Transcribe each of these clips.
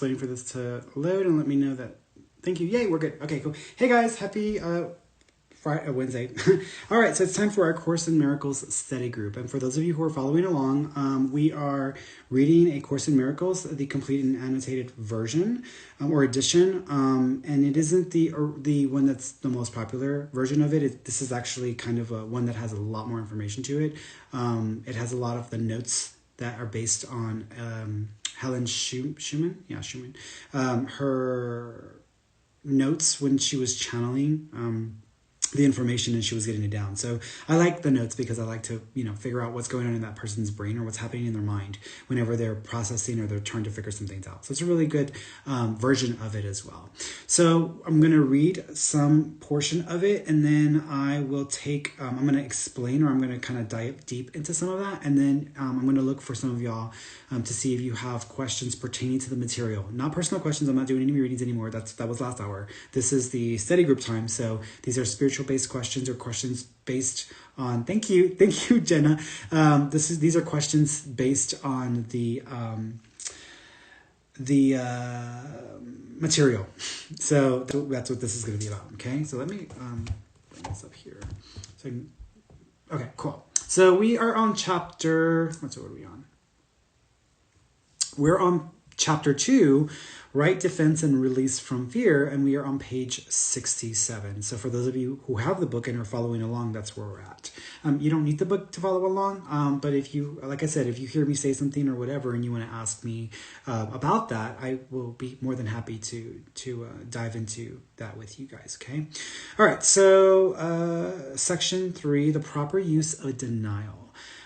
just waiting for this to load and let me know that. Thank you. Yay, we're good. Okay, cool. Hey guys, happy Friday, Wednesday. All right, so it's time for our Course in Miracles study group. And for those of you who are following along, we are reading A Course in Miracles, the complete and annotated version or edition. And it isn't the one that's the most popular version of it. This is actually kind of one that has a lot more information to it. It has a lot of the notes that are based on Helen Schumann. Yeah, Schumann. Her notes when she was channeling the information and she was getting it down. So I like the notes because I like to, figure out what's going on in that person's brain or what's happening in their mind whenever they're processing or they're trying to figure some things out. So it's a really good version of it as well. So I'm going to read some portion of it and then I will take, I'm going to explain or I'm going to kind of dive deep into some of that. And then I'm going to look for some of y'all to see if you have questions pertaining to the material. Not personal questions. I'm not doing any readings anymore. That was last hour. This is the study group time. So these are spiritual based questions or questions based on thank you Jenna. These are questions based on the material. So that's what this is going to be about. Okay, so let me bring this up here. Okay, cool. So we are on chapter. What are we on? We're on chapter 2. Right defense and release from fear, and we are on page 67. So for those of you who have the book and are following along, that's where we're at. You don't need the book to follow along, but if you, like I said, if you hear me say something or whatever and you want to ask me about that, I will be more than happy to dive into that with you guys, okay? All right, so section 3, the proper use of denial.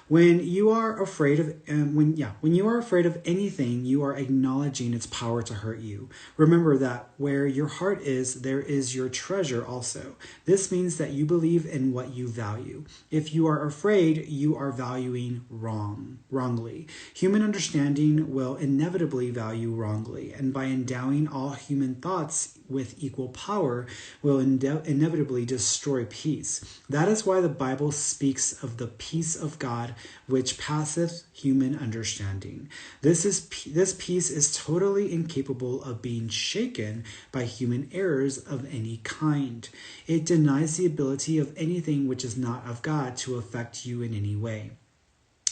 When you are afraid of when you are afraid of anything, you are acknowledging its power to hurt you. Remember that where your heart is, there is your treasure also. This means that you believe in what you value. If you are afraid, you are valuing wrongly. Human understanding will inevitably value wrongly, and by endowing all human thoughts with equal power will inevitably destroy peace. That is why the Bible speaks of the peace of God which passeth human understanding. This peace is totally incapable of being shaken by human errors of any kind. It denies the ability of anything which is not of God to affect you in any way.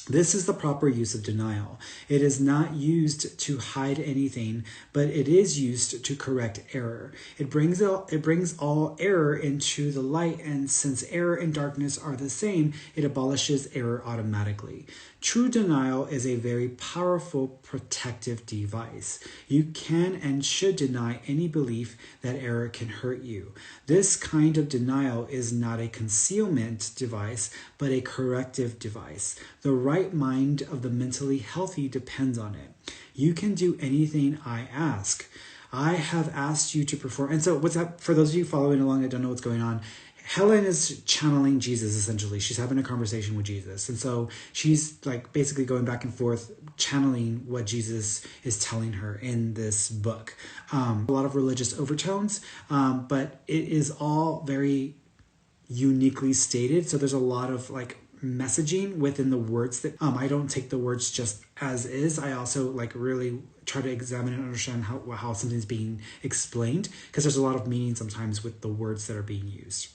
This is the proper use of denial. It is not used to hide anything, but it is used to correct error. It brings all error into the light, and since error and darkness are the same, it abolishes error automatically. True denial is a very powerful protective device. You can and should deny any belief that error can hurt you. This kind of denial is not a concealment device, but a corrective device. The right mind of the mentally healthy depends on it. You can do anything I ask. I have asked you to perform. And so what's that for those of you following along that don't know what's going on? Helen is channeling Jesus, essentially. She's having a conversation with Jesus. And so she's like basically going back and forth, channeling what Jesus is telling her in this book. A lot of religious overtones, but it is all very uniquely stated. So there's a lot of like messaging within the words that I don't take the words just as is. I also like really try to examine and understand how something's being explained, because there's a lot of meaning sometimes with the words that are being used.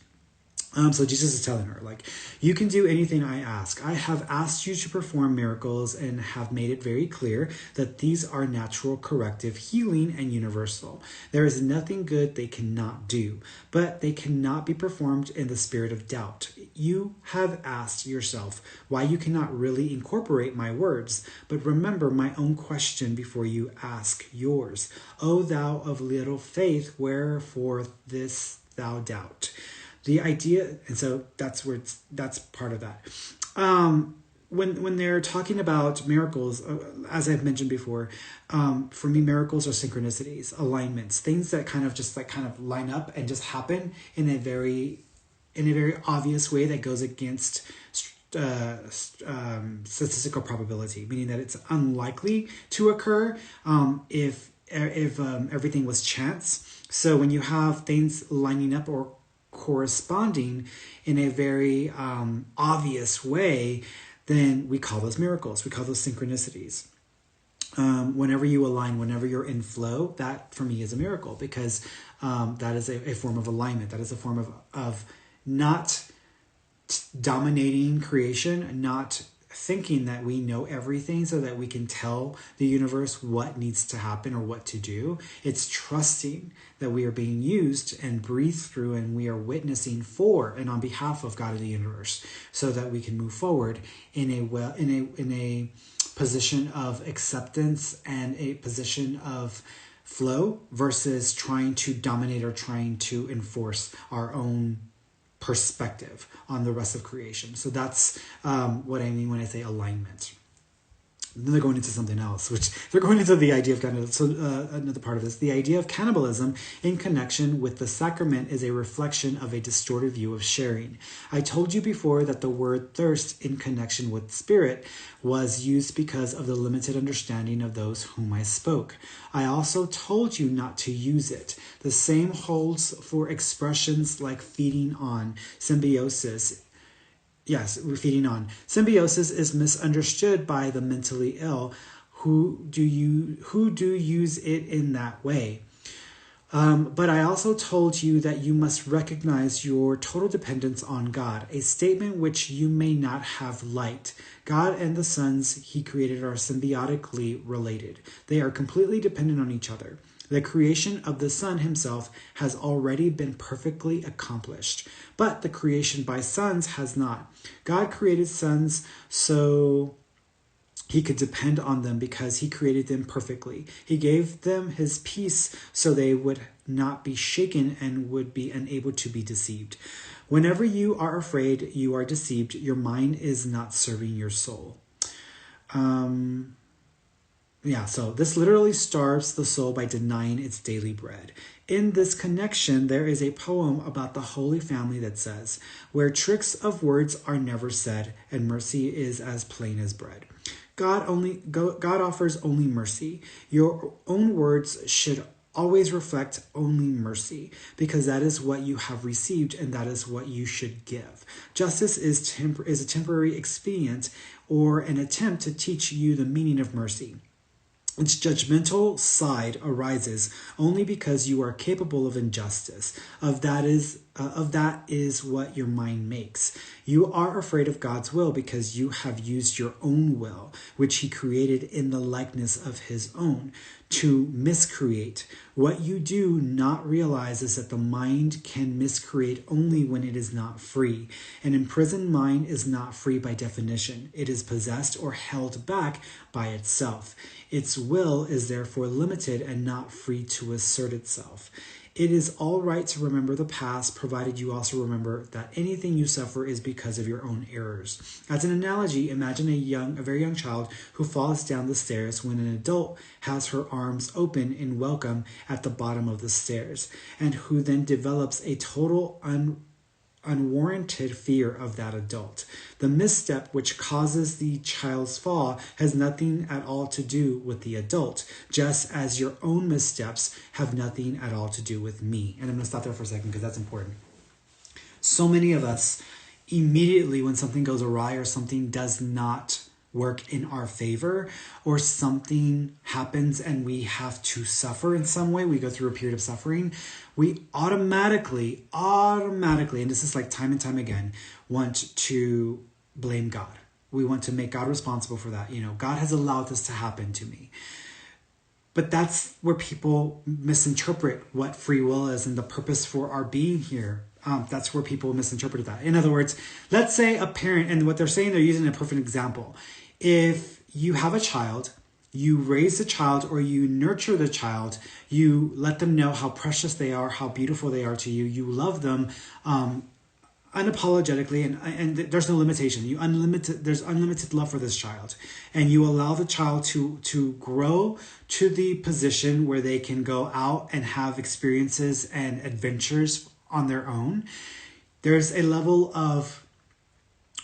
So Jesus is telling her, like, you can do anything I ask. I have asked you to perform miracles and have made it very clear that these are natural, corrective, healing, and universal. There is nothing good they cannot do, but they cannot be performed in the spirit of doubt. You have asked yourself why you cannot really incorporate my words, but remember my own question before you ask yours. O thou of little faith, wherefore this thou doubt? The idea, and so that's part of that. When they're talking about miracles, as I've mentioned before, for me, miracles are synchronicities, alignments, things that kind of line up and just happen in a very obvious way that goes against statistical probability, meaning that it's unlikely to occur if everything was chance. So when you have things lining up or corresponding in a very obvious way, then we call those miracles. We call those synchronicities. whenever you align, whenever you're in flow, that for me is a miracle, because that is a form of alignment. That is a form of not dominating creation, not thinking that we know everything so that we can tell the universe what needs to happen or what to do. It's trusting that we are being used and breathed through, and we are witnessing for and on behalf of God and the universe, so that we can move forward in a position of acceptance and a position of flow, versus trying to dominate or trying to enforce our own perspective on the rest of creation. So that's what I mean when I say alignment. Then they're going into something else, which they're going into the idea of another part of this. The idea of cannibalism in connection with the sacrament is a reflection of a distorted view of sharing. I told you before that the word thirst in connection with spirit was used because of the limited understanding of those whom I spoke. I also told you not to use it. The same holds for expressions like feeding on, symbiosis. Yes, we're feeding on. Symbiosis is misunderstood by the mentally ill who do use it in that way. But I also told you that you must recognize your total dependence on God, a statement which you may not have liked. God and the sons he created are symbiotically related. They are completely dependent on each other. The creation of the Son himself has already been perfectly accomplished, but the creation by sons has not. God created sons so he could depend on them because he created them perfectly. He gave them his peace so they would not be shaken and would be unable to be deceived. Whenever you are afraid, you are deceived. Your mind is not serving your soul. So this literally starves the soul by denying its daily bread. In this connection, there is a poem about the Holy Family that says, where tricks of words are never said, and mercy is as plain as bread. God offers only mercy. Your own words should always reflect only mercy, because that is what you have received and that is what you should give. Justice is a temporary expedient or an attempt to teach you the meaning of mercy. Its judgmental side arises only because you are capable of injustice. Of that is what your mind makes. You are afraid of God's will because you have used your own will, which he created in the likeness of his own, to miscreate. What you do not realize is that the mind can miscreate only when it is not free. An imprisoned mind is not free by definition. It is possessed or held back by itself. Its will is therefore limited and not free to assert itself. It is all right to remember the past, provided you also remember that anything you suffer is because of your own errors. As an analogy, imagine a very young child who falls down the stairs when an adult has her arms open in welcome at the bottom of the stairs, and who then develops a total unwarranted fear of that adult. The misstep which causes the child's fall has nothing at all to do with the adult, just as your own missteps have nothing at all to do with me. And I'm going to stop there for a second because that's important. So many of us, immediately when something goes awry or something does not work in our favor, or something happens and we have to suffer in some way, we go through a period of suffering, we automatically, and this is like time and time again, want to blame God. We want to make God responsible for that. God has allowed this to happen to me. But that's where people misinterpret what free will is and the purpose for our being here. That's where people misinterpret that. In other words, let's say a parent, and what they're saying, they're using a perfect example. If you have a child, you raise the child or you nurture the child, you let them know how precious they are, how beautiful they are to you, you love them unapologetically, and there's no limitation. There's unlimited love for this child, and you allow the child to grow to the position where they can go out and have experiences and adventures on their own. There's a level of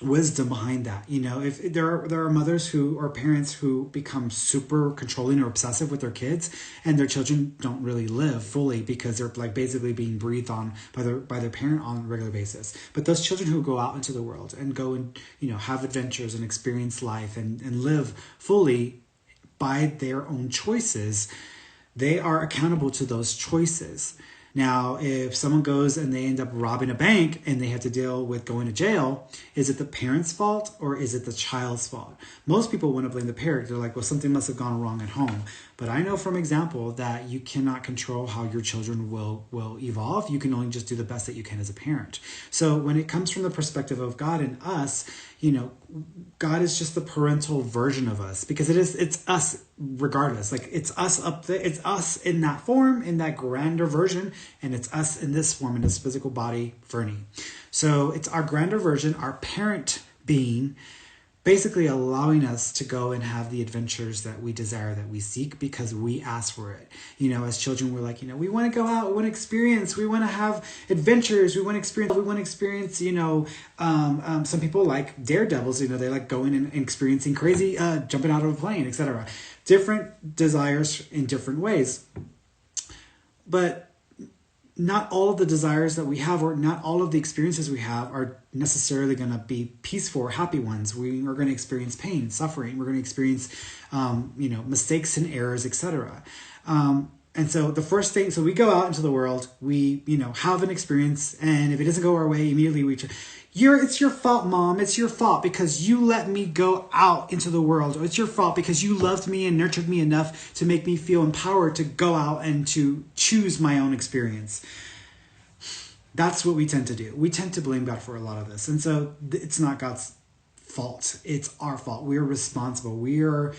wisdom behind that. If there are mothers or parents who become super controlling or obsessive with their kids, and their children don't really live fully because they're like basically being breathed on by their parent on a regular basis. But those children who go out into the world and go and have adventures and experience life and live fully by their own choices, they are accountable to those choices. Now, if someone goes and they end up robbing a bank and they have to deal with going to jail, is it the parent's fault or is it the child's fault? Most people want to blame the parent. They're like, well, something must have gone wrong at home. But I know from example that you cannot control how your children will evolve. You can only just do the best that you can as a parent. So when it comes from the perspective of God and us, God is just the parental version of us, because it's us regardless. Like, it's us up there, it's us in that form, in that grander version, and it's us in this form, in this physical body, Ferny. So it's our grander version, our parent being, basically allowing us to go and have the adventures that we desire, that we seek, because we ask for it. As children, we're like, we want to go out, we want to experience, we want to have adventures, we want to experience, some people like daredevils, they like going and experiencing crazy, jumping out of a plane, etc. Different desires in different ways. But not all of the desires that we have, or not all of the experiences we have, are necessarily going to be peaceful or happy ones. We are going to experience pain, suffering. We're going to experience, mistakes and errors, etc. And so the first thing, so we go out into the world, we, have an experience, and if it doesn't go our way, immediately it's your fault, Mom. It's your fault because you let me go out into the world. Or it's your fault because you loved me and nurtured me enough to make me feel empowered to go out and to choose my own experience. That's what we tend to do. We tend to blame God for a lot of this. And so it's not God's fault. It's our fault. We are responsible. We are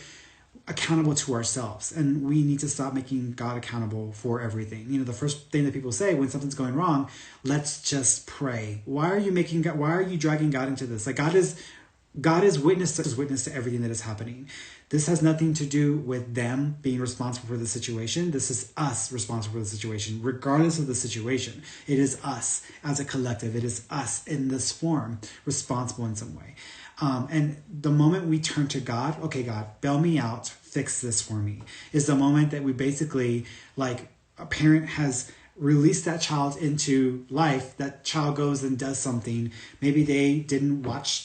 accountable to ourselves, and we need to stop making God accountable for everything. The first thing that people say when something's going wrong, let's just pray. Why are you dragging God into this? Like, God is witness to everything that is happening. This has nothing to do with them being responsible for the situation. This is us responsible for the situation, regardless of the situation. It is us as a collective. It is us in this form responsible in some way. And the moment we turn to God, okay, God, bail me out, fix this for me, is the moment that we basically, like, a parent has released that child into life. That child goes and does something. Maybe they didn't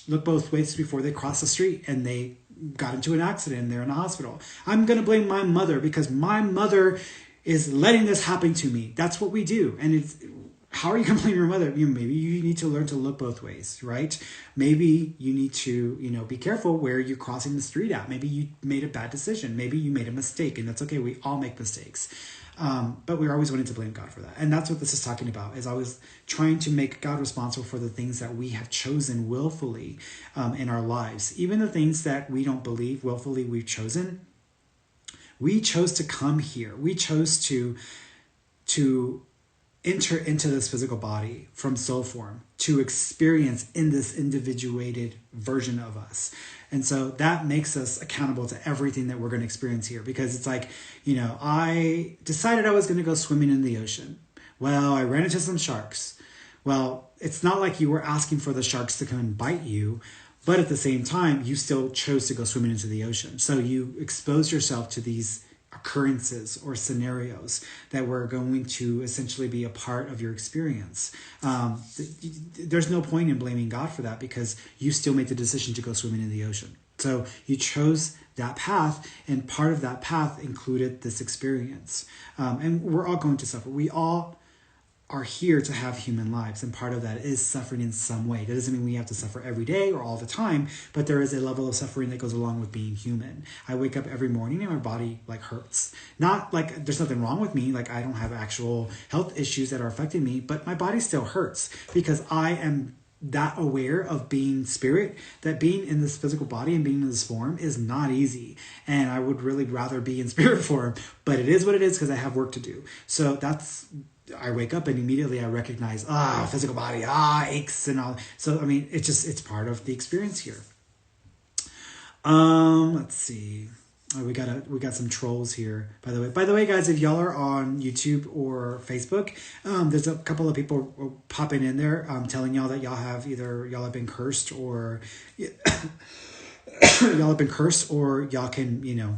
look both ways before they crossed the street, and they got into an accident and they're in the hospital. I'm going to blame my mother because my mother is letting this happen to me. That's what we do. And how are you going to blame your mother? Maybe you need to learn to look both ways, right? Maybe you need to, be careful where you're crossing the street at. Maybe you made a bad decision. Maybe you made a mistake, and that's okay. We all make mistakes. But we're always wanting to blame God for that. And that's what this is talking about, is always trying to make God responsible for the things that we have chosen willfully in our lives. Even the things that we don't believe willfully we've chosen. We chose to come here. We chose to enter into this physical body from soul form, to experience in this individuated version of us. And so that makes us accountable to everything that we're going to experience here, because it's like, I decided I was going to go swimming in the ocean. Well, I ran into some sharks. Well, it's not like you were asking for the sharks to come and bite you, but at the same time, you still chose to go swimming into the ocean. So you exposed yourself to these occurrences or scenarios that were going to essentially be a part of your experience. There's no point in blaming God for that, because you still made the decision to go swimming in the ocean. So you chose that path, and part of that path included this experience. And we're all going to suffer. We all are here to have human lives, and part of that is suffering in some way. That doesn't mean we have to suffer every day or all the time, but there is a level of suffering that goes along with being human. I wake up every morning and my body hurts. Not like there's nothing wrong with me, like I don't have actual health issues that are affecting me, but my body still hurts because I am that aware of being spirit, that being in this physical body and being in this form is not easy. And I would really rather be in spirit form, but it is what it is because I have work to do. So I wake up and immediately I recognize, physical body, aches and all. So, it's part of the experience here. Let's see. We got some trolls here, by the way, guys, if y'all are on YouTube or Facebook, there's a couple of people popping in there, telling y'all that y'all have been cursed or y'all can,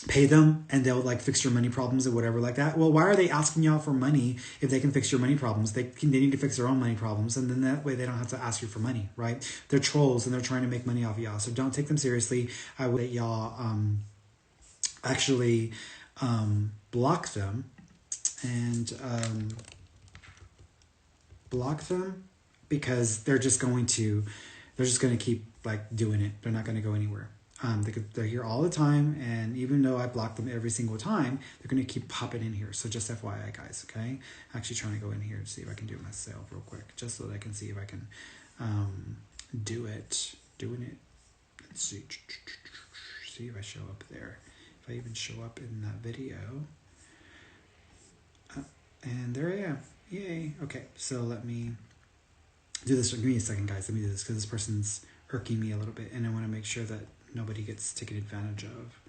pay them and they'll fix your money problems or whatever like that. Well, why are they asking y'all for money if they can fix your money problems? They need to fix their own money problems, and then that way they don't have to ask you for money, right? They're trolls and they're trying to make money off of y'all, so don't take them seriously. I would let y'all actually block them and because they're just going to keep like doing it. They're not going to go anywhere. They're here all the time, and even though I block them every single time, they're going to keep popping in here. So just FYI, guys, okay? Actually trying to go in here and see if I can do it myself real quick, just so that I can see if I can doing it. Let's see. See if I show up there. If I even show up in that video. And there I am. Yay. Okay, so let me do this. Give me a second, guys. Let me do this because this person's irking me a little bit, and I want to make sure that nobody gets taken advantage of.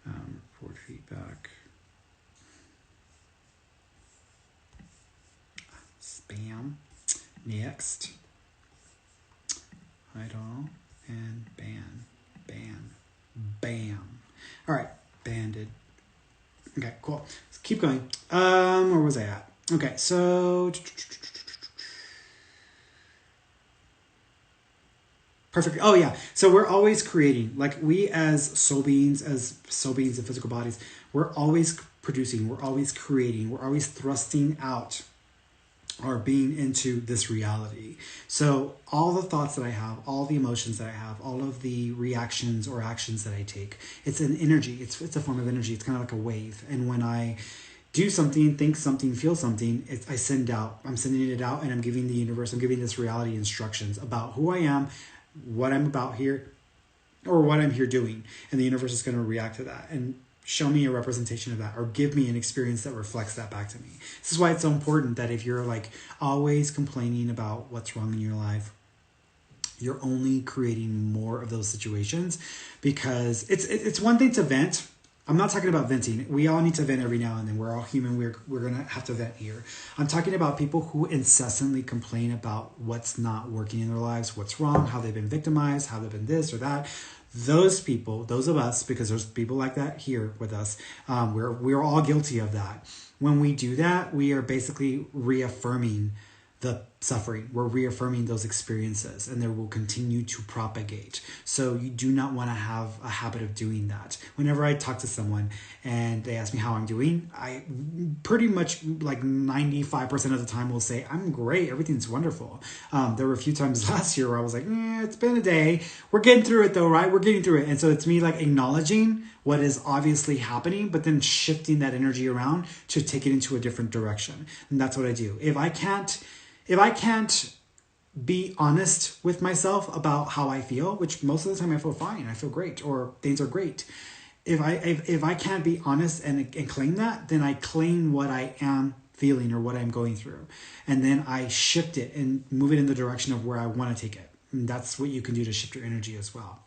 Report feedback. Spam. Next. Hide all. And ban. Bam. All right. Banded. Okay, cool. Let's keep going. Where was I at? Okay, so... Perfect. Oh, yeah. So we're always creating. Like we as soul beings in physical bodies, we're always producing. We're always creating. We're always thrusting out our being into this reality. So all the thoughts that I have, all the emotions that I have, all of the reactions or actions that I take, it's an energy. It's a form of energy. It's kind of like a wave. And when I do something, think something, feel something, I'm sending it out, and I'm giving the universe, I'm giving this reality instructions about who I am, what I'm about here, or what I'm here doing. And the universe is going to react to that and show me a representation of that, or give me an experience that reflects that back to me. This is why it's so important that if you're like always complaining about what's wrong in your life, you're only creating more of those situations, because it's one thing to vent. I'm not talking about venting. We all need to vent every now and then. We're all human. We're going to have to vent here. I'm talking about people who incessantly complain about what's not working in their lives, what's wrong, how they've been victimized, how they've been this or that. Those people, those of us, because there's people like that here with us, we're all guilty of that. When we do that, we are basically reaffirming the suffering. We're reaffirming those experiences, and they will continue to propagate. So you do not want to have a habit of doing that. Whenever I talk to someone and they ask me how I'm doing, I pretty much like 95% of the time will say, I'm great. Everything's wonderful. There were a few times last year where I was like, it's been a day. We're getting through it though, right? We're getting through it. And so it's me like acknowledging what is obviously happening, but then shifting that energy around to take it into a different direction. And that's what I do. If I can't be honest with myself about how I feel, which most of the time I feel fine, I feel great, or things are great. If I can't be honest and claim that, then I claim what I am feeling or what I'm going through. And then I shift it and move it in the direction of where I want to take it. And that's what you can do to shift your energy as well.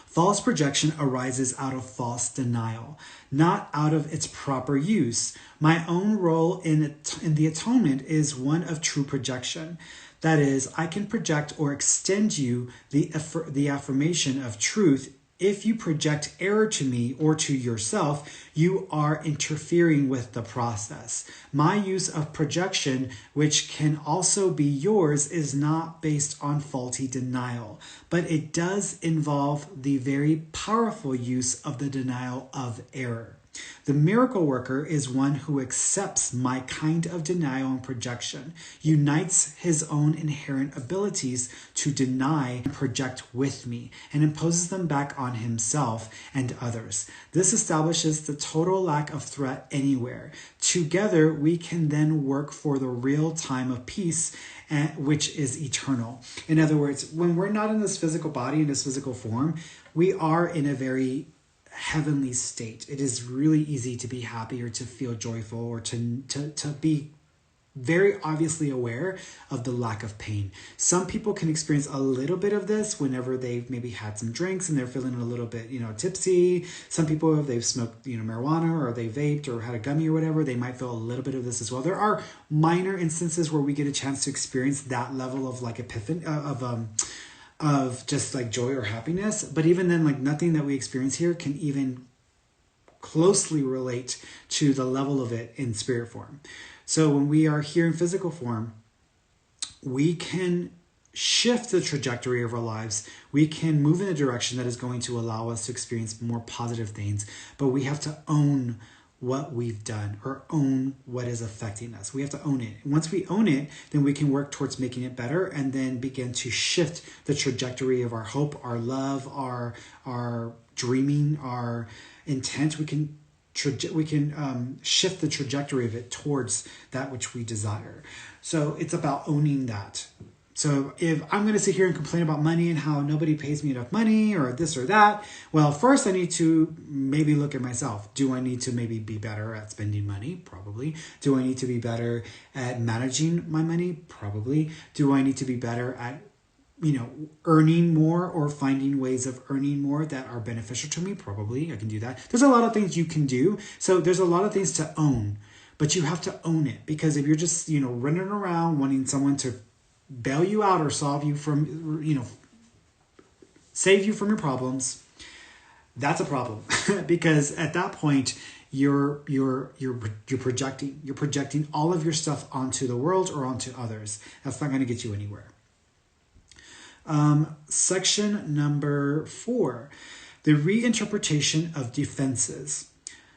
False projection arises out of false denial, not out of its proper use. My own role in the atonement is one of true projection. That is, I can project or extend you the affirmation of truth. If you project error to me or to yourself, you are interfering with the process. My use of projection, which can also be yours, is not based on faulty denial, but it does involve the very powerful use of the denial of error. The miracle worker is one who accepts my kind of denial and projection, unites his own inherent abilities to deny and project with me, and imposes them back on himself and others. This establishes the total lack of threat anywhere. Together, we can then work for the real time of peace, which is eternal. In other words, when we're not in this physical body, in this physical form, we are in a very heavenly state. It is really easy to be happy or to feel joyful or to be very obviously aware of the lack of pain. Some people can experience a little bit of this whenever they've maybe had some drinks and they're feeling a little bit, tipsy. Some people, if they've smoked, marijuana, or they vaped or had a gummy or whatever, they might feel a little bit of this as well. There are minor instances where we get a chance to experience that level of like epiphany, of just like joy or happiness. But even then, like nothing that we experience here can even closely relate to the level of it in spirit form. So when we are here in physical form, we can shift the trajectory of our lives, we can move in a direction that is going to allow us to experience more positive things. But we have to own what we've done, or own what is affecting us. We have to own it. Once we own it, then we can work towards making it better, and then begin to shift the trajectory of our hope, our love, our dreaming, our intent. We can shift the trajectory of it towards that which we desire. So it's about owning that. So if I'm going to sit here and complain about money and how nobody pays me enough money or this or that, well, first I need to maybe look at myself. Do I need to maybe be better at spending money? Probably. Do I need to be better at managing my money? Probably. Do I need to be better at, earning more or finding ways of earning more that are beneficial to me? Probably. I can do that. There's a lot of things you can do. So there's a lot of things to own, but you have to own it, because if you're just, running around wanting someone to bail you out or solve you from, save you from your problems, that's a problem. Because at that point, you're projecting all of your stuff onto the world or onto others. That's not going to get you anywhere. Section number 4, the reinterpretation of defenses.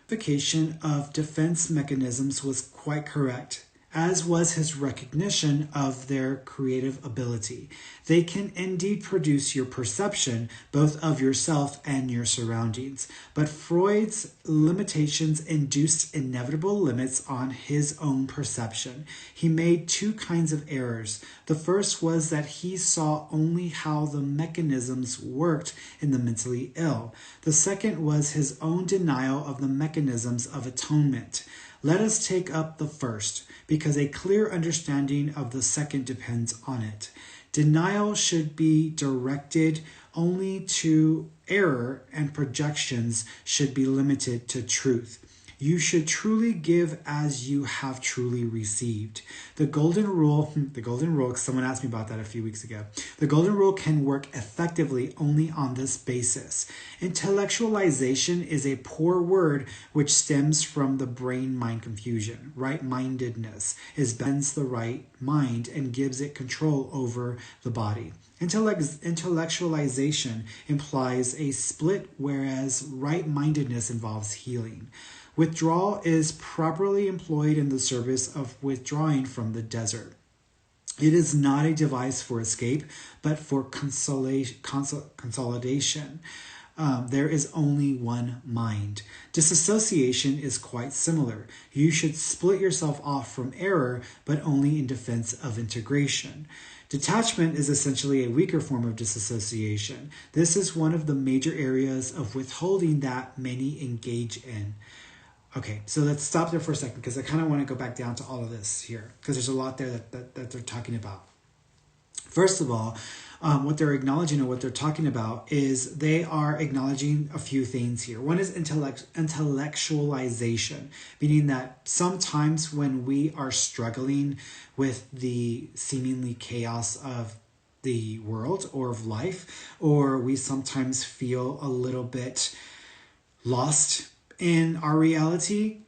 Identification of defense mechanisms was quite correct, as was his recognition of their creative ability. They can indeed produce your perception, both of yourself and your surroundings. But Freud's limitations induced inevitable limits on his own perception. He made 2 kinds of errors. The first was that he saw only how the mechanisms worked in the mentally ill. The second was his own denial of the mechanisms of atonement. Let us take up the first, because a clear understanding of the second depends on it. Denial should be directed only to error, and projections should be limited to truth. You should truly give as you have truly received. The golden rule, because someone asked me about that a few weeks ago. The golden rule can work effectively only on this basis. Intellectualization is a poor word which stems from the brain-mind confusion. Right-mindedness bends the right mind and gives it control over the body. Intellectualization implies a split, whereas right-mindedness involves healing. Withdrawal is properly employed in the service of withdrawing from the desert. It is not a device for escape, but for consolidation. There is only one mind. Disassociation is quite similar. You should split yourself off from error, but only in defense of integration. Detachment is essentially a weaker form of disassociation. This is one of the major areas of withholding that many engage in. Okay, so let's stop there for a second, because I kind of want to go back down to all of this here, because there's a lot there that they're talking about. First of all, what they're acknowledging, or what they're talking about, is they are acknowledging a few things here. One is intellectualization, meaning that sometimes when we are struggling with the seemingly chaos of the world or of life, or we sometimes feel a little bit lost in our reality,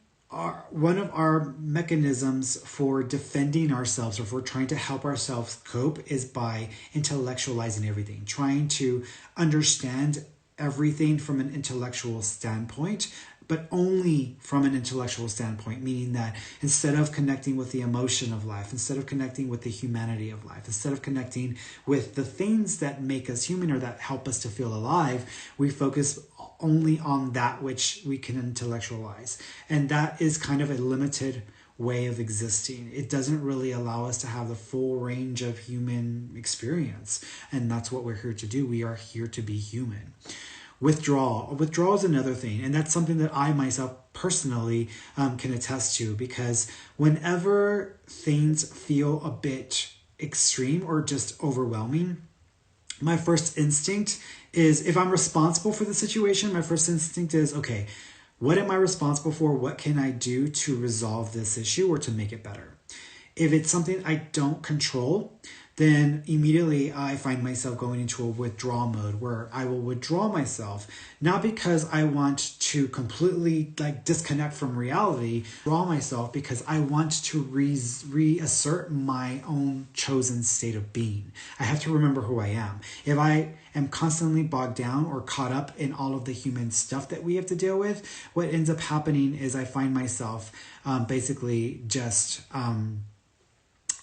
one of our mechanisms for defending ourselves, or for trying to help ourselves cope, is by intellectualizing everything, trying to understand everything from an intellectual standpoint, but only from an intellectual standpoint, meaning that instead of connecting with the emotion of life, instead of connecting with the humanity of life, instead of connecting with the things that make us human or that help us to feel alive, we focus only on that which we can intellectualize. And that is kind of a limited way of existing. It doesn't really allow us to have the full range of human experience. And that's what we're here to do. We are here to be human. Withdrawal is another thing, and that's something that I myself personally can attest to, because whenever things feel a bit extreme or just overwhelming, my first instinct is, if I'm responsible for the situation, my first instinct is, okay, what am I responsible for? What can I do to resolve this issue or to make it better? If it's something I don't control, then immediately I find myself going into a withdrawal mode where I will withdraw myself, not because I want to completely like disconnect from reality, withdraw myself because I want to reassert my own chosen state of being. I have to remember who I am. If I am constantly bogged down or caught up in all of the human stuff that we have to deal with, what ends up happening is I find myself basically just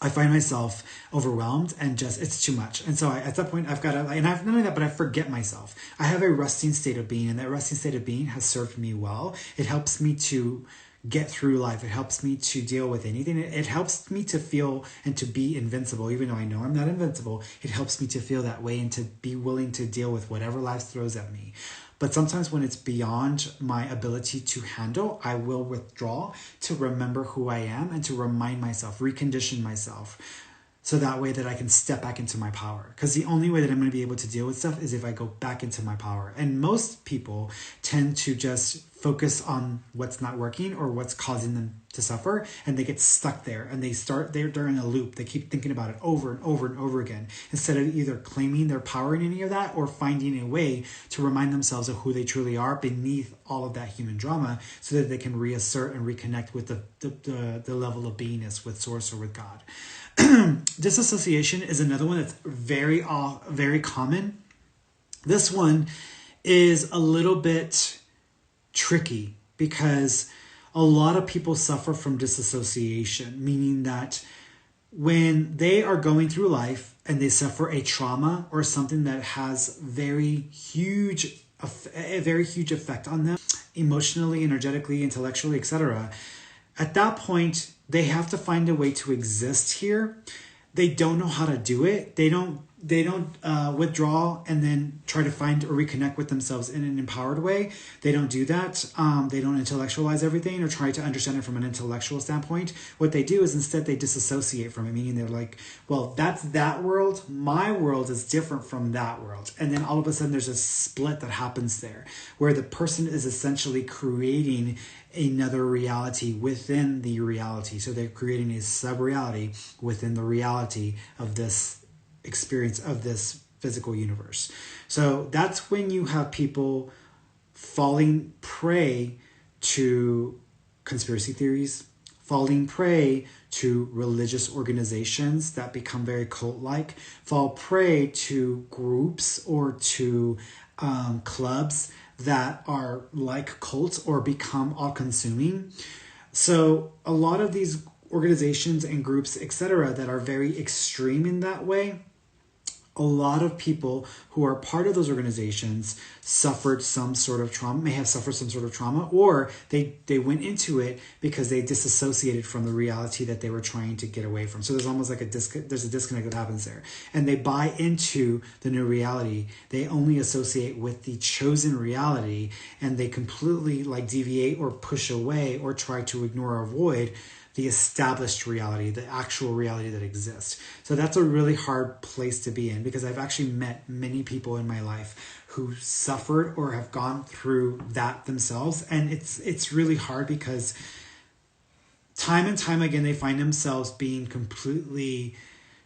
I find myself overwhelmed and just, it's too much. And so at that point I've got to, and I've not only that, but I forget myself. I have a resting state of being, and that resting state of being has served me well. It helps me to get through life. It helps me to deal with anything. It helps me to feel and to be invincible, even though I know I'm not invincible. It helps me to feel that way and to be willing to deal with whatever life throws at me. But sometimes when it's beyond my ability to handle, I will withdraw to remember who I am and to remind myself, recondition myself, so that way that I can step back into my power. Because the only way that I'm going to be able to deal with stuff is if I go back into my power. And most people tend to just focus on what's not working or what's causing them to suffer, and they get stuck there, and they're in a loop. They keep thinking about it over and over and over again, instead of either claiming their power in any of that or finding a way to remind themselves of who they truly are beneath all of that human drama, so that they can reassert and reconnect with the level of beingness with source or with God. Disassociation is another one that's very common. This one is a little bit tricky because a lot of people suffer from disassociation, meaning that when they are going through life and they suffer a trauma or something that has a very huge effect on them emotionally, energetically, intellectually, etc., at that point they have to find a way to exist here. They don't know how to do it. They don't withdraw and then try to find or reconnect with themselves in an empowered way. They don't do that. They don't intellectualize everything or try to understand it from an intellectual standpoint. What they do is instead they disassociate from it, meaning they're like, well, that's that world. My world is different from that world. And then all of a sudden there's a split that happens there where the person is essentially creating another reality within the reality. So they're creating a sub-reality within the reality of this experience of this physical universe. So that's when you have people falling prey to conspiracy theories, falling prey to religious organizations that become very cult-like, fall prey to groups or to clubs that are like cults or become all-consuming. So a lot of these organizations and groups, etc., that are very extreme in that way, a lot of people who are part of those organizations suffered some sort of trauma, may have suffered some sort of trauma, or they went into it because they disassociated from the reality that they were trying to get away from. So there's almost like there's a disconnect that happens there. And they buy into the new reality. They only associate with the chosen reality, and they completely like deviate or push away or try to ignore or avoid the established reality, the actual reality that exists. So that's a really hard place to be in, because I've actually met many people in my life who suffered or have gone through that themselves. And it's really hard because time and time again, they find themselves being completely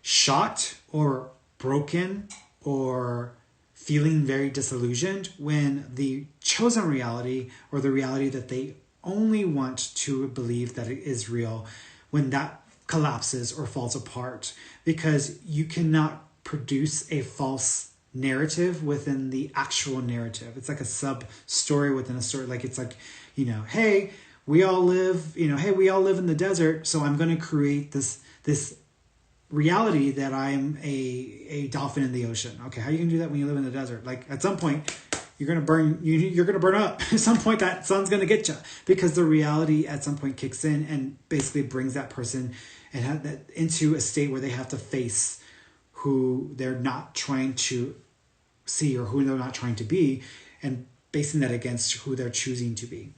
shocked or broken or feeling very disillusioned when the chosen reality, or the reality that they only want to believe that it is real, when that collapses or falls apart, because you cannot produce a false narrative within the actual narrative. It's like a sub story within a story. Like it's like, hey, we all live in the desert, so I'm going to create this reality that I'm a dolphin in the ocean. Okay, how are you going to do that when you live in the desert? Like at some point you're going to burn up. At some point that sun's going to get you, because the reality at some point kicks in and basically brings that person and have that into a state where they have to face who they're not trying to see or who they're not trying to be, and basing that against who they're choosing to be.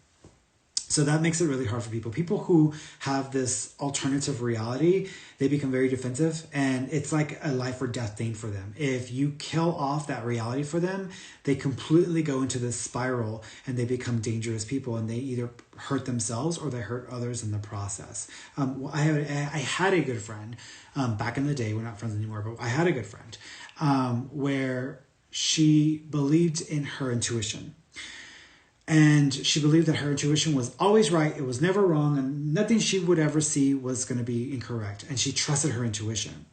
So that makes it really hard for people. People who have this alternative reality, they become very defensive, and it's like a life or death thing for them. If you kill off that reality for them, they completely go into this spiral and they become dangerous people, and they either hurt themselves or they hurt others in the process. I had a good friend back in the day. We're not friends anymore, but I had a good friend where she believed in her intuition. And she believed that her intuition was always right. It was never wrong. And nothing she would ever see was going to be incorrect. And she trusted her intuition.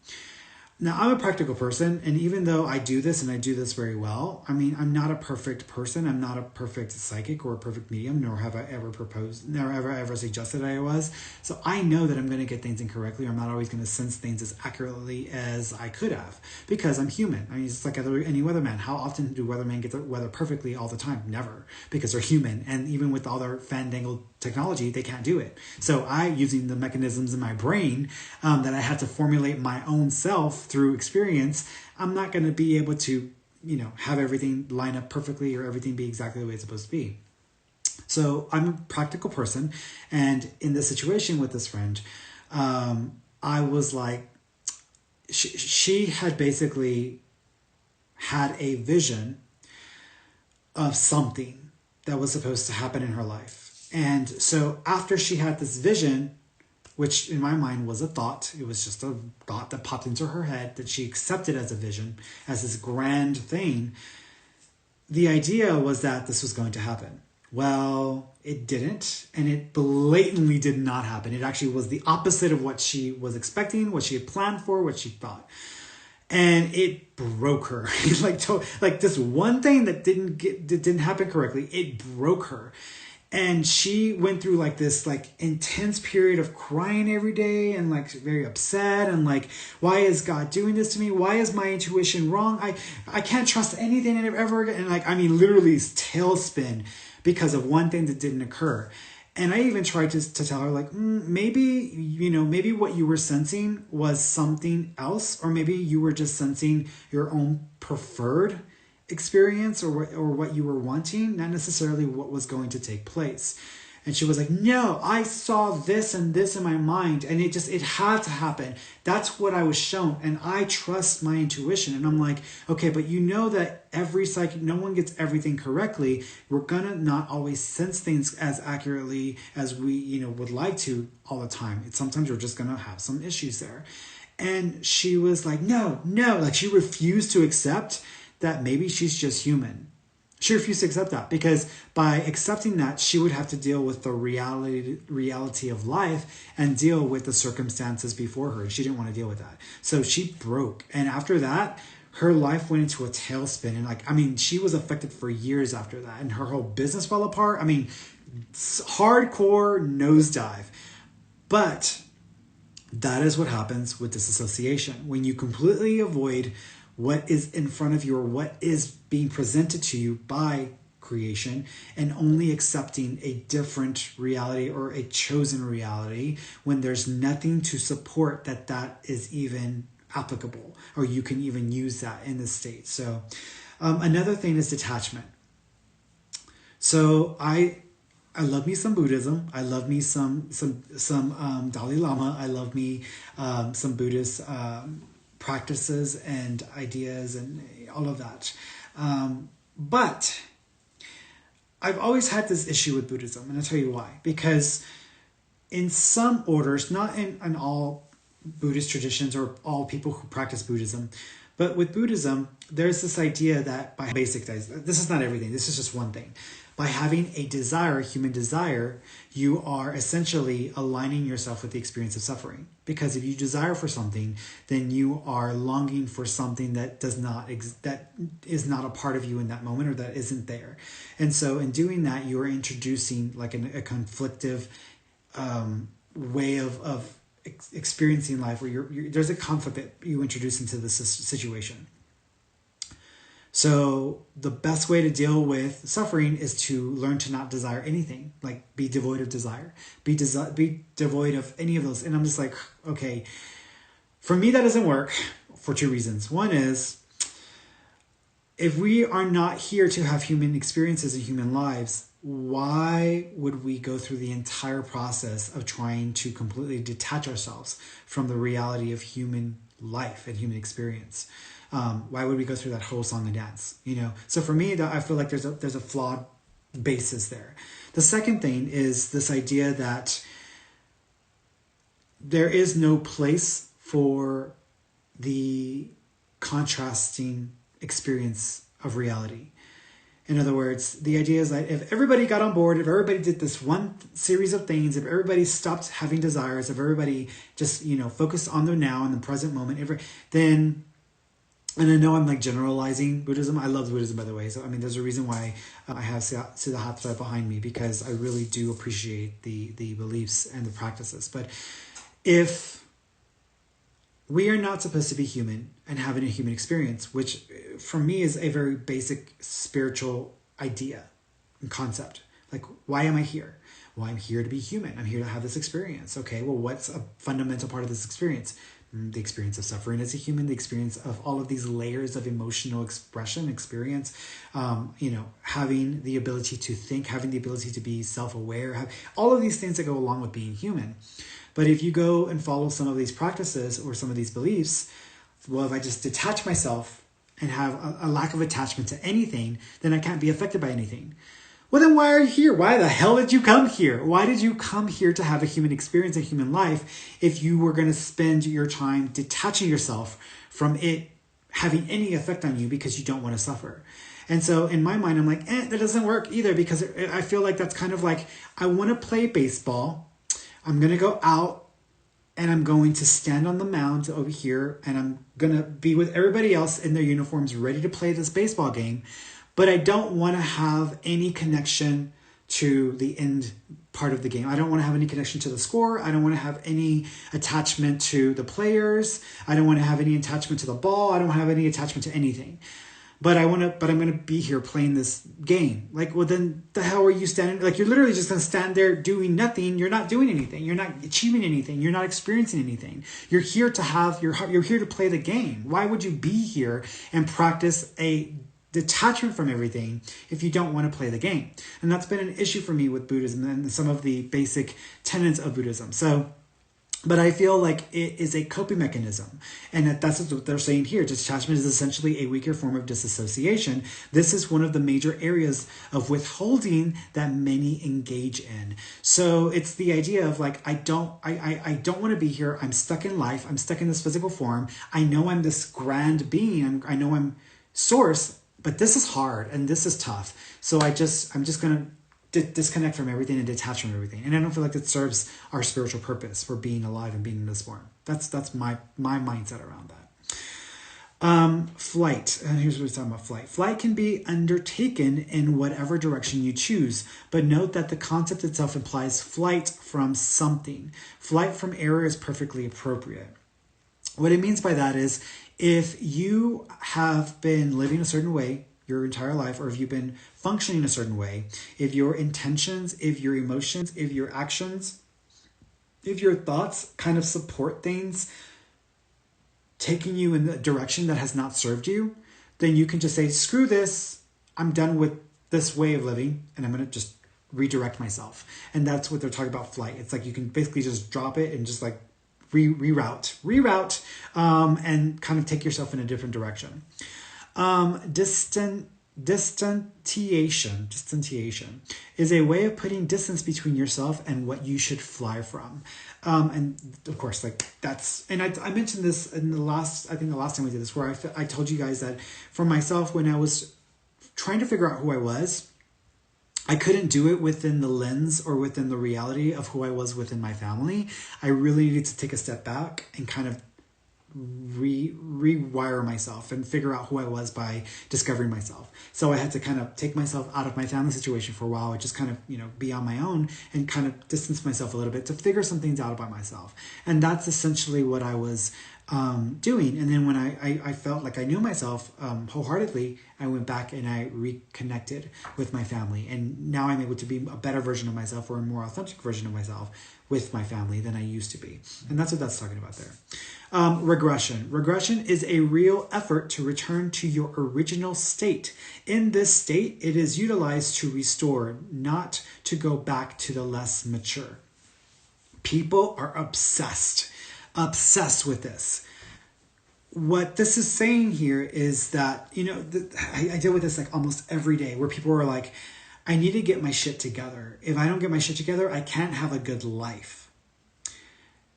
Now, I'm a practical person. And even though I do this and I do this very well, I mean, I'm not a perfect person. I'm not a perfect psychic or a perfect medium, nor have I ever proposed, nor ever suggested I was. So I know that I'm going to get things incorrectly. Or I'm not always going to sense things as accurately as I could have, because I'm human. I mean, it's like any weatherman. How often do weathermen get the weather perfectly all the time? Never, because they're human. And even with all their fandangled technology, they can't do it. So using the mechanisms in my brain that I had to formulate my own self through experience, I'm not going to be able to, have everything line up perfectly or everything be exactly the way it's supposed to be. So I'm a practical person. And in this situation with this friend, I was like, she had basically had a vision of something that was supposed to happen in her life. And so after she had this vision, which in my mind was a thought, it was just a thought that popped into her head that she accepted as a vision, as this grand thing. The idea was that this was going to happen. Well, it didn't, and it blatantly did not happen. It actually was the opposite of what she was expecting, what she had planned for, what she thought. And it broke her. like this one thing that didn't happen correctly, it broke her. And she went through this intense period of crying every day and very upset and why is God doing this to me? Why is my intuition wrong? I can't trust anything ever again. And literally tailspin because of one thing that didn't occur. And I even tried to tell her maybe what you were sensing was something else, or maybe you were just sensing your own preferred experience or what you were wanting, not necessarily what was going to take place. And she was like, no, I saw this and this in my mind, and it had to happen. That's what I was shown, and I trust my intuition. And I'm like, okay, but that every psychic, no one gets everything correctly. We're gonna not always sense things as accurately as we would like to all the time. Sometimes we're just gonna have some issues there. And she was like, no, she refused to accept that maybe she's just human. She refused to accept that, because by accepting that, she would have to deal with the reality of life and deal with the circumstances before her. She didn't want to deal with that. So she broke. And after that, her life went into a tailspin. And she was affected for years after that. And her whole business fell apart. Hardcore nosedive. But that is what happens with disassociation. When you completely avoid what is in front of you or what is being presented to you by creation, and only accepting a different reality or a chosen reality when there's nothing to support that is even applicable, or you can even use that in this state. So another thing is detachment. So I love me some Buddhism. I love me some Dalai Lama. I love me some Buddhist practices and ideas and all of that. But I've always had this issue with Buddhism, and I'll tell you why. Because in some orders, not in all Buddhist traditions or all people who practice Buddhism, but with Buddhism, there's this idea that by this is not everything, this is just one thing. By having a desire, a human desire, you are essentially aligning yourself with the experience of suffering. Because if you desire for something, then you are longing for something that that is not a part of you in that moment, or that isn't there. And so in doing that, you are introducing a conflictive way of experiencing life, where there's a conflict that you introduce into the situation. So the best way to deal with suffering is to learn to not desire anything, be devoid of desire, be devoid of any of those. And I'm just like, okay, for me, that doesn't work for two reasons. One is, if we are not here to have human experiences and human lives, why would we go through the entire process of trying to completely detach ourselves from the reality of human life and human experience? Why would we go through that whole song and dance? So for me, I feel like there's a flawed basis there. The second thing is this idea that there is no place for the contrasting experience of reality. In other words, the idea is that if everybody got on board, if everybody did this one series of things, if everybody stopped having desires, if everybody just, focused on the now and the present moment, then, and I know I'm like generalizing Buddhism. I love Buddhism, by the way. So, there's a reason why I have Siddhartha behind me, because I really do appreciate the beliefs and the practices. But if we are not supposed to be human and having a human experience, which for me is a very basic spiritual idea and concept. Like, why am I here? Well, I'm here to be human. I'm here to have this experience. Okay, well, what's a fundamental part of this experience? The experience of suffering as a human, the experience of all of these layers of emotional experience, having the ability to think, having the ability to be self-aware, all of these things that go along with being human. But if you go and follow some of these practices or some of these beliefs, well, if I just detach myself and have a lack of attachment to anything, then I can't be affected by anything. Well, then why are you here? Why the hell did you come here? Why did you come here to have a human experience, a human life, if you were going to spend your time detaching yourself from it having any effect on you because you don't want to suffer? And so in my mind, I'm like, that doesn't work either, because I feel like that's kind of like, I want to play baseball. I'm going to go out and I'm going to stand on the mound over here and I'm going to be with everybody else in their uniforms ready to play this baseball game. But I don't want to have any connection to the end part of the game. I don't want to have any connection to the score. I don't want to have any attachment to the players. I don't want to have any attachment to the ball. I don't have any attachment to anything. But I'm going to be here playing this game. Like, well, then the hell are you standing? Like, you're literally just going to stand there doing nothing. You're not doing anything. You're not achieving anything. You're not experiencing anything. You're here to you're here to play the game. Why would you be here and practice a detachment from everything if you don't want to play the game? And that's been an issue for me with Buddhism and some of the basic tenets of Buddhism. But I feel like it is a coping mechanism. And that's what they're saying here. Detachment is essentially a weaker form of disassociation. This is one of the major areas of withholding that many engage in. So it's the idea of like, I don't want to be here. I'm stuck in life. I'm stuck in this physical form. I know I'm this grand being. I know I'm source, but this is hard and this is tough. So I'm just going to disconnect from everything and detach from everything. And I don't feel like it serves our spiritual purpose for being alive and being in this form. That's my mindset around that. Flight. And here's what we're talking about flight. Flight can be undertaken in whatever direction you choose, but note that the concept itself implies flight from something. Flight from error is perfectly appropriate. What it means by that is, if you have been living a certain way your entire life, or if you've been functioning a certain way, if your intentions, if your emotions, if your actions, if your thoughts kind of support things taking you in the direction that has not served you, then you can just say, screw this, I'm done with this way of living, and I'm going to just redirect myself. And that's what they're talking about flight. It's like you can basically just drop it and just like reroute, and kind of take yourself in a different direction. Distanciation is a way of putting distance between yourself and what you should fly from. And of course, like that's, and I mentioned this in the last time we did this, where I told you guys that for myself, when I was trying to figure out who I was, I couldn't do it within the lens or within the reality of who I was within my family. I really needed to take a step back and kind of rewire myself and figure out who I was by discovering myself. So I had to kind of take myself out of my family situation for a while. I just kind of, be on my own and kind of distance myself a little bit to figure some things out about myself. And that's essentially what I was doing. And then when I felt like I knew myself wholeheartedly, I went back and I reconnected with my family. And now I'm able to be a better version of myself, or a more authentic version of myself with my family than I used to be. And that's what that's talking about there. Regression. Regression is a real effort to return to your original state. In this state, it is utilized to restore, not to go back to the less mature. People are obsessed with this. What this is saying here is that, I deal with this like almost every day where people are like, I need to get my shit together. If I don't get my shit together, I can't have a good life.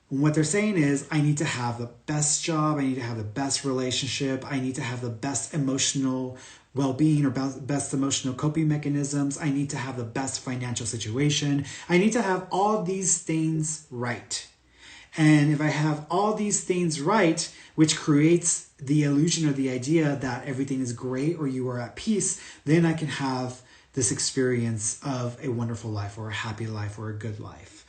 And what they're saying is, I need to have the best job. I need to have the best relationship. I need to have the best emotional well-being or best emotional coping mechanisms. I need to have the best financial situation. I need to have all these things right. And if I have all these things right, which creates the illusion or the idea that everything is great or you are at peace, then I can have this experience of a wonderful life or a happy life or a good life.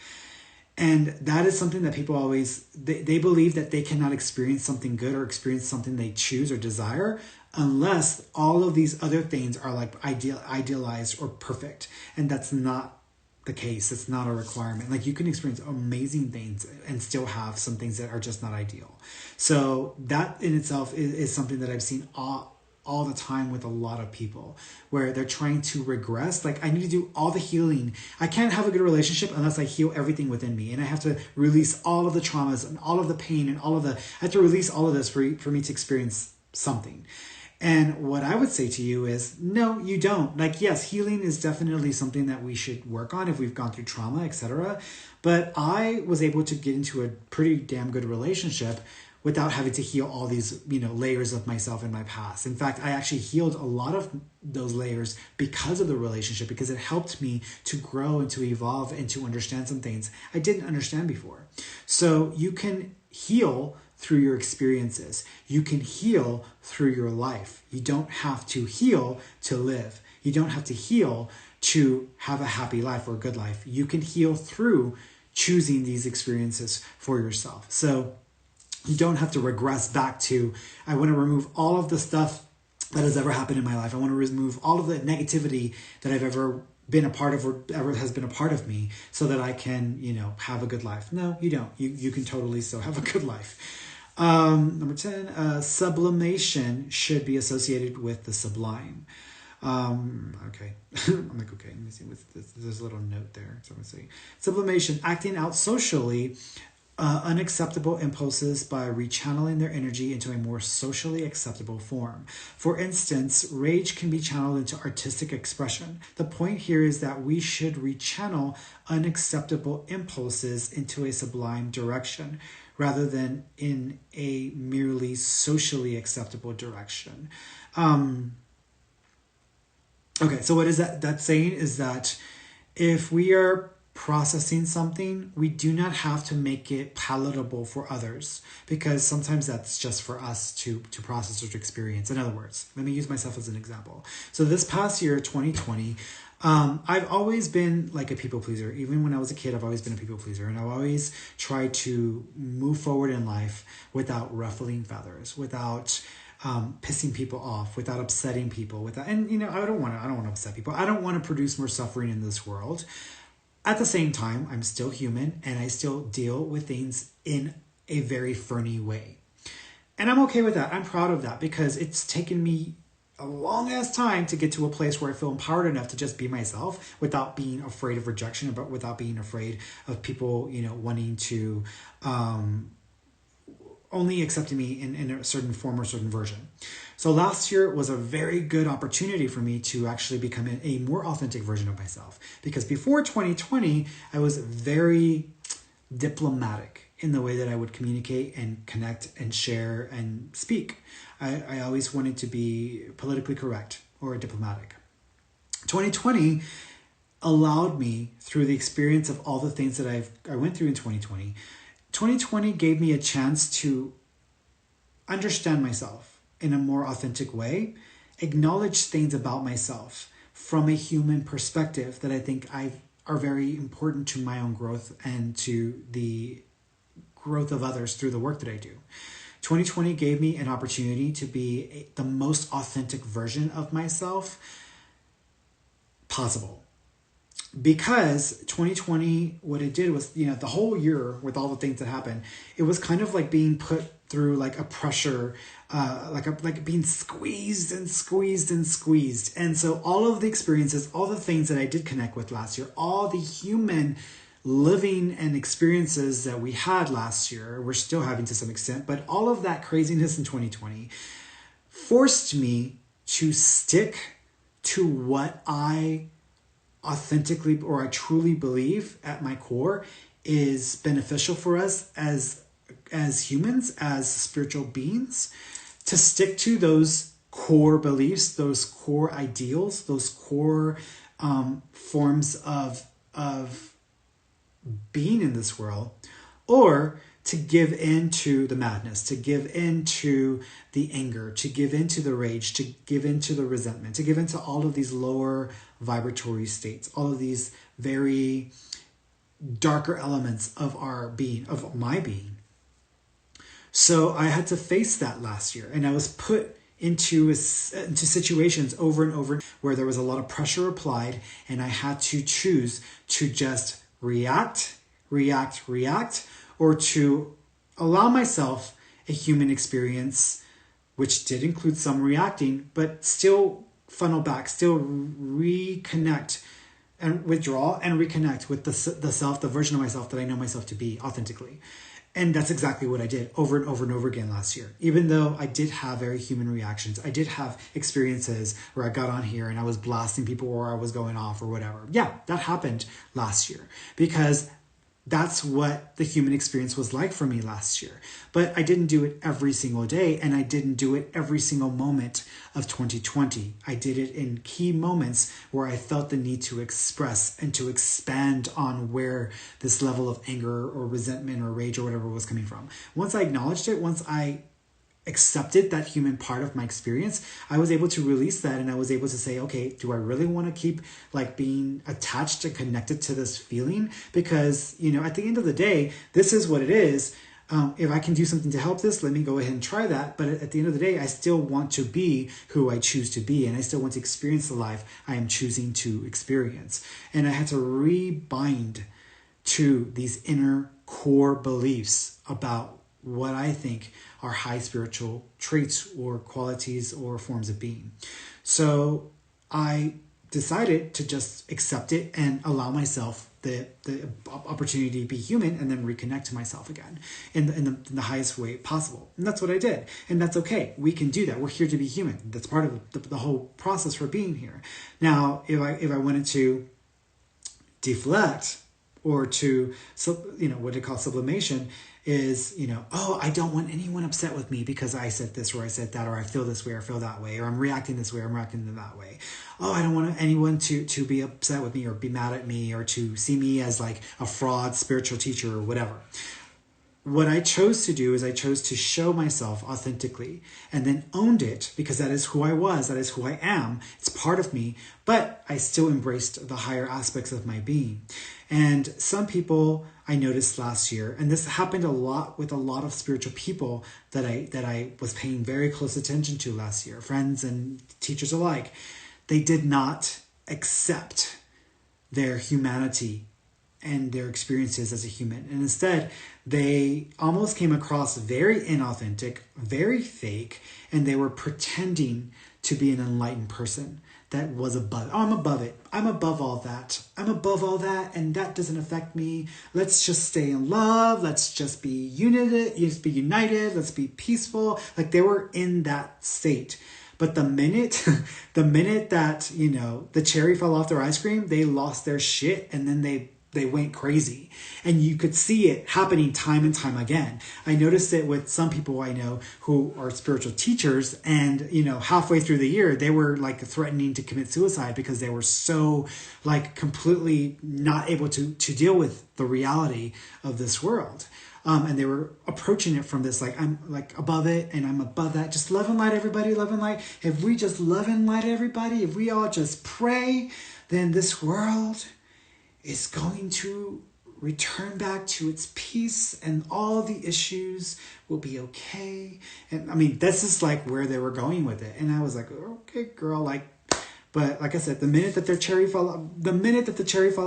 And that is something that people always, they believe that they cannot experience something good or experience something they choose or desire unless all of these other things are like idealized or perfect. And that's not the case. It's not a requirement. Like, you can experience amazing things and still have some things that are just not ideal. So that in itself is something that I've seen all the time with a lot of people, where they're trying to regress. Like, I need to do all the healing. I can't have a good relationship unless I heal everything within me. And I have to release all of the traumas and all of the pain and I have to release all of this for me to experience something. And what I would say to you is, no, you don't. Like, yes, healing is definitely something that we should work on if we've gone through trauma, etc. But I was able to get into a pretty damn good relationship without having to heal all these, layers of myself in my past. In fact, I actually healed a lot of those layers because of the relationship, because it helped me to grow and to evolve and to understand some things I didn't understand before. So you can heal through your experiences. You can heal through your life. You don't have to heal to live. You don't have to heal to have a happy life or a good life. You can heal through choosing these experiences for yourself. So you don't have to regress back to, I want to remove all of the stuff that has ever happened in my life. I want to remove all of the negativity that I've ever been a part of or ever has been a part of me so that I can, have a good life. No, you don't. You can totally still have a good life. Number 10, sublimation should be associated with the sublime. Okay. I'm like, okay, let me see what's this. There's a little note there. So I'm going to say sublimation, acting out socially unacceptable impulses by rechanneling their energy into a more socially acceptable form. For instance, rage can be channeled into artistic expression. The point here is that we should rechannel unacceptable impulses into a sublime direction, rather than in a merely socially acceptable direction. Okay, so what is that's saying is that if we are processing something, we do not have to make it palatable for others, because sometimes that's just for us to process or to experience. In other words, let me use myself as an example. So this past year, 2020, I've always been like a people pleaser. Even when I was a kid, I've always been a people pleaser, and I've always tried to move forward in life without ruffling feathers, without pissing people off, without upsetting people, I don't want to upset people. I don't want to produce more suffering in this world. At the same time, I'm still human, and I still deal with things in a very Ferny way. And I'm okay with that. I'm proud of that, because it's taken me a long ass time to get to a place where I feel empowered enough to just be myself without being afraid of rejection, but without being afraid of people, wanting to only accepting me in a certain form or certain version. So last year was a very good opportunity for me to actually become a more authentic version of myself. Because before 2020, I was very diplomatic in the way that I would communicate and connect and share and speak. I always wanted to be politically correct or diplomatic. 2020 allowed me, through the experience of all the things that I went through in 2020 gave me a chance to understand myself in a more authentic way, acknowledge things about myself from a human perspective that I think are very important to my own growth and to the growth of others through the work that I do. 2020 gave me an opportunity to be the most authentic version of myself possible. because 2020, what it did was, the whole year with all the things that happened, it was kind of like being put through like a pressure, like being squeezed and squeezed and squeezed. And so all of the experiences, all the things that I did connect with last year, all the human living and experiences that we had last year, we're still having to some extent, but all of that craziness in 2020 forced me to stick to what I authentically, or I truly believe at my core, is beneficial for us as humans, as spiritual beings, to stick to those core beliefs, those core ideals, those core forms of being in this world, or to give in to the madness, to give in to the anger, to give in to the rage, to give in to the resentment, to give in to all of these lower vibratory states, all of these very darker elements of our being, of my being. So I had to face that last year, and I was put into situations over and over where there was a lot of pressure applied, and I had to choose to just react, or to allow myself a human experience, which did include some reacting, but still funnel back, still reconnect and withdraw and reconnect with the self, the version of myself that I know myself to be authentically. And that's exactly what I did over and over and over again last year. Even though I did have very human reactions, I did have experiences where I got on here and I was blasting people, or I was going off or whatever. Yeah, that happened last year because that's what the human experience was like for me last year. But I didn't do it every single day, and I didn't do it every single moment of 2020. I did it in key moments where I felt the need to express and to expand on where this level of anger or resentment or rage or whatever was coming from. Once I acknowledged it, once I accepted that human part of my experience, I was able to release that, and I was able to say, okay, do I really want to keep like being attached and connected to this feeling? Because, at the end of the day, this is what it is. If I can do something to help this, let me go ahead and try that. But at the end of the day, I still want to be who I choose to be, and I still want to experience the life I am choosing to experience. And I had to rebind to these inner core beliefs about what I think are high spiritual traits or qualities or forms of being. So I decided to just accept it and allow myself the opportunity to be human, and then reconnect to myself again in the highest way possible. And that's what I did. And that's okay. We can do that. We're here to be human. That's part of the whole process for being here. Now, if I wanted to deflect, or to, what they call sublimation, is, I don't want anyone upset with me because I said this or I said that, or I feel this way or I feel that way, or I'm reacting this way or I'm reacting that way. Oh, I don't want anyone to be upset with me or be mad at me or to see me as like a fraud spiritual teacher or whatever. What I chose to do is I chose to show myself authentically, and then owned it, because that is who I was, that is who I am, it's part of me, but I still embraced the higher aspects of my being. And some people I noticed last year, and this happened a lot with a lot of spiritual people that I was paying very close attention to last year, friends and teachers alike, they did not accept their humanity and their experiences as a human. And instead, they almost came across very inauthentic, very fake, and they were pretending to be an enlightened person that was above. Oh, I'm above it. I'm above all that. I'm above all that, and that doesn't affect me. Let's just stay in love. Let's just be united. Let's be peaceful. Like, they were in that state. But the minute that, the cherry fell off their ice cream, they lost their shit, and then they went crazy. And you could see it happening time and time again. I noticed it with some people I know who are spiritual teachers, and, halfway through the year, they were like threatening to commit suicide because they were so like completely not able to deal with the reality of this world. And they were approaching it from this, like, I'm like above it and I'm above that. Just love and light, everybody, love and light. If we just love and light everybody, if we all just pray, then this world is going to return back to its peace and all the issues will be okay. And I mean, this is like where they were going with it. And I was like, okay, girl, like, But like I said, the minute that the cherry fell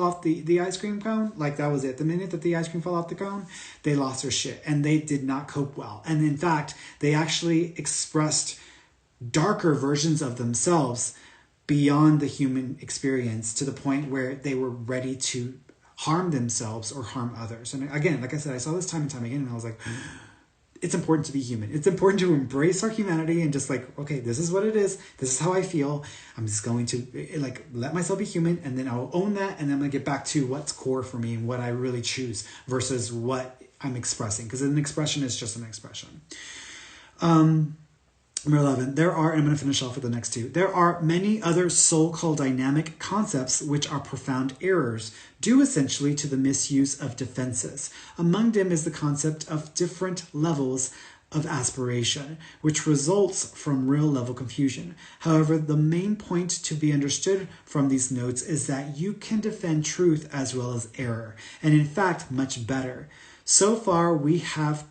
off the ice cream cone, like that was it. The minute that the ice cream fell off the cone, they lost their shit and they did not cope well. And in fact, they actually expressed darker versions of themselves beyond the human experience to the point where they were ready to harm themselves or harm others. And again, like I said, I saw this time and time again, and I was like, it's important to be human. It's important to embrace our humanity and just like, okay, this is what it is. This is how I feel. I'm just going to like let myself be human, and then I'll own that, and then I'm gonna get back to what's core for me and what I really choose versus what I'm expressing, because an expression is just an expression. Number 11, there are, and I'm going to finish off with the next two. There are many other so-called dynamic concepts which are profound errors, due essentially to the misuse of defenses. Among them is the concept of different levels of aspiration, which results from real level confusion. However, the main point to be understood from these notes is that you can defend truth as well as error, and in fact, much better. So far, we have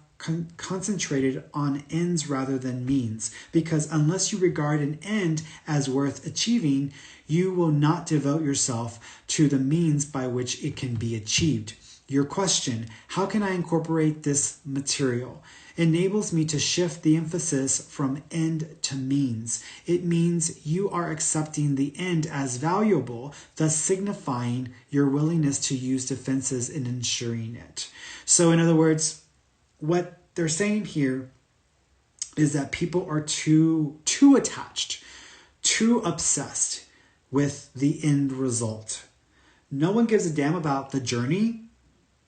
concentrated on ends rather than means, because unless you regard an end as worth achieving, you will not devote yourself to the means by which it can be achieved. Your question, how can I incorporate this material, enables me to shift the emphasis from end to means. It means you are accepting the end as valuable, thus signifying your willingness to use defenses in ensuring it. So in other words, what they're saying here is that people are too attached, too obsessed with the end result. No one gives a damn about the journey.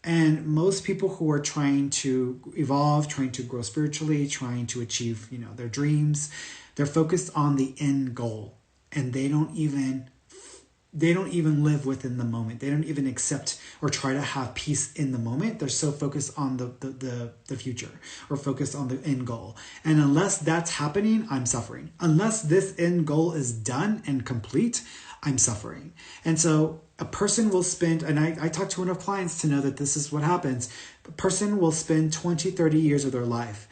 And most people who are trying to evolve, trying to grow spiritually, trying to achieve, their dreams, they're focused on the end goal, and they don't even live within the moment. They don't even accept or try to have peace in the moment. They're so focused on the future, or focused on the end goal. And unless that's happening, I'm suffering. Unless this end goal is done and complete, I'm suffering. And so a person will spend, and I talked to enough clients to know that this is what happens. A person will spend 20, 30 years of their life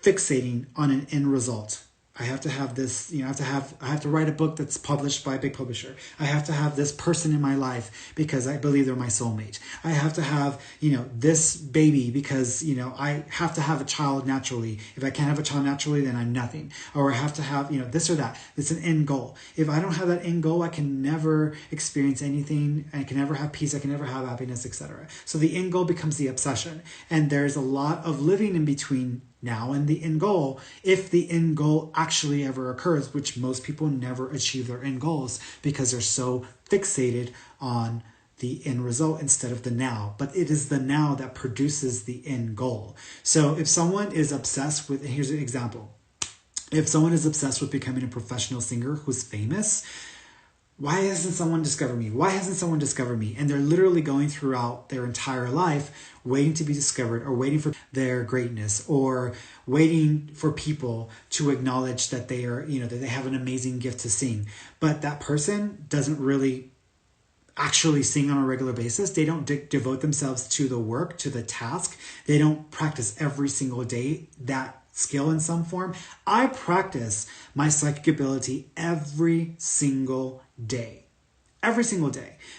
fixating on an end result. I have to have this, I have to write a book that's published by a big publisher. I have to have this person in my life because I believe they're my soulmate. I have to have, this baby because, I have to have a child naturally. If I can't have a child naturally, then I'm nothing. Or I have to have, this or that. It's an end goal. If I don't have that end goal, I can never experience anything. I can never have peace. I can never have happiness, etc. So the end goal becomes the obsession. And there's a lot of living in between now and the end goal, if the end goal actually ever occurs, which most people never achieve their end goals because they're so fixated on the end result instead of the now. But it is the now that produces the end goal. So if someone is obsessed with, and here's an example, if someone is obsessed with becoming a professional singer who's famous, why hasn't someone discovered me? Why hasn't someone discovered me? And they're literally going throughout their entire life waiting to be discovered, or waiting for their greatness, or waiting for people to acknowledge that they are, that they have an amazing gift to sing. But that person doesn't really actually sing on a regular basis. They don't devote themselves to the work, to the task. They don't practice every single day that skill in some form. I practice my psychic ability every single day,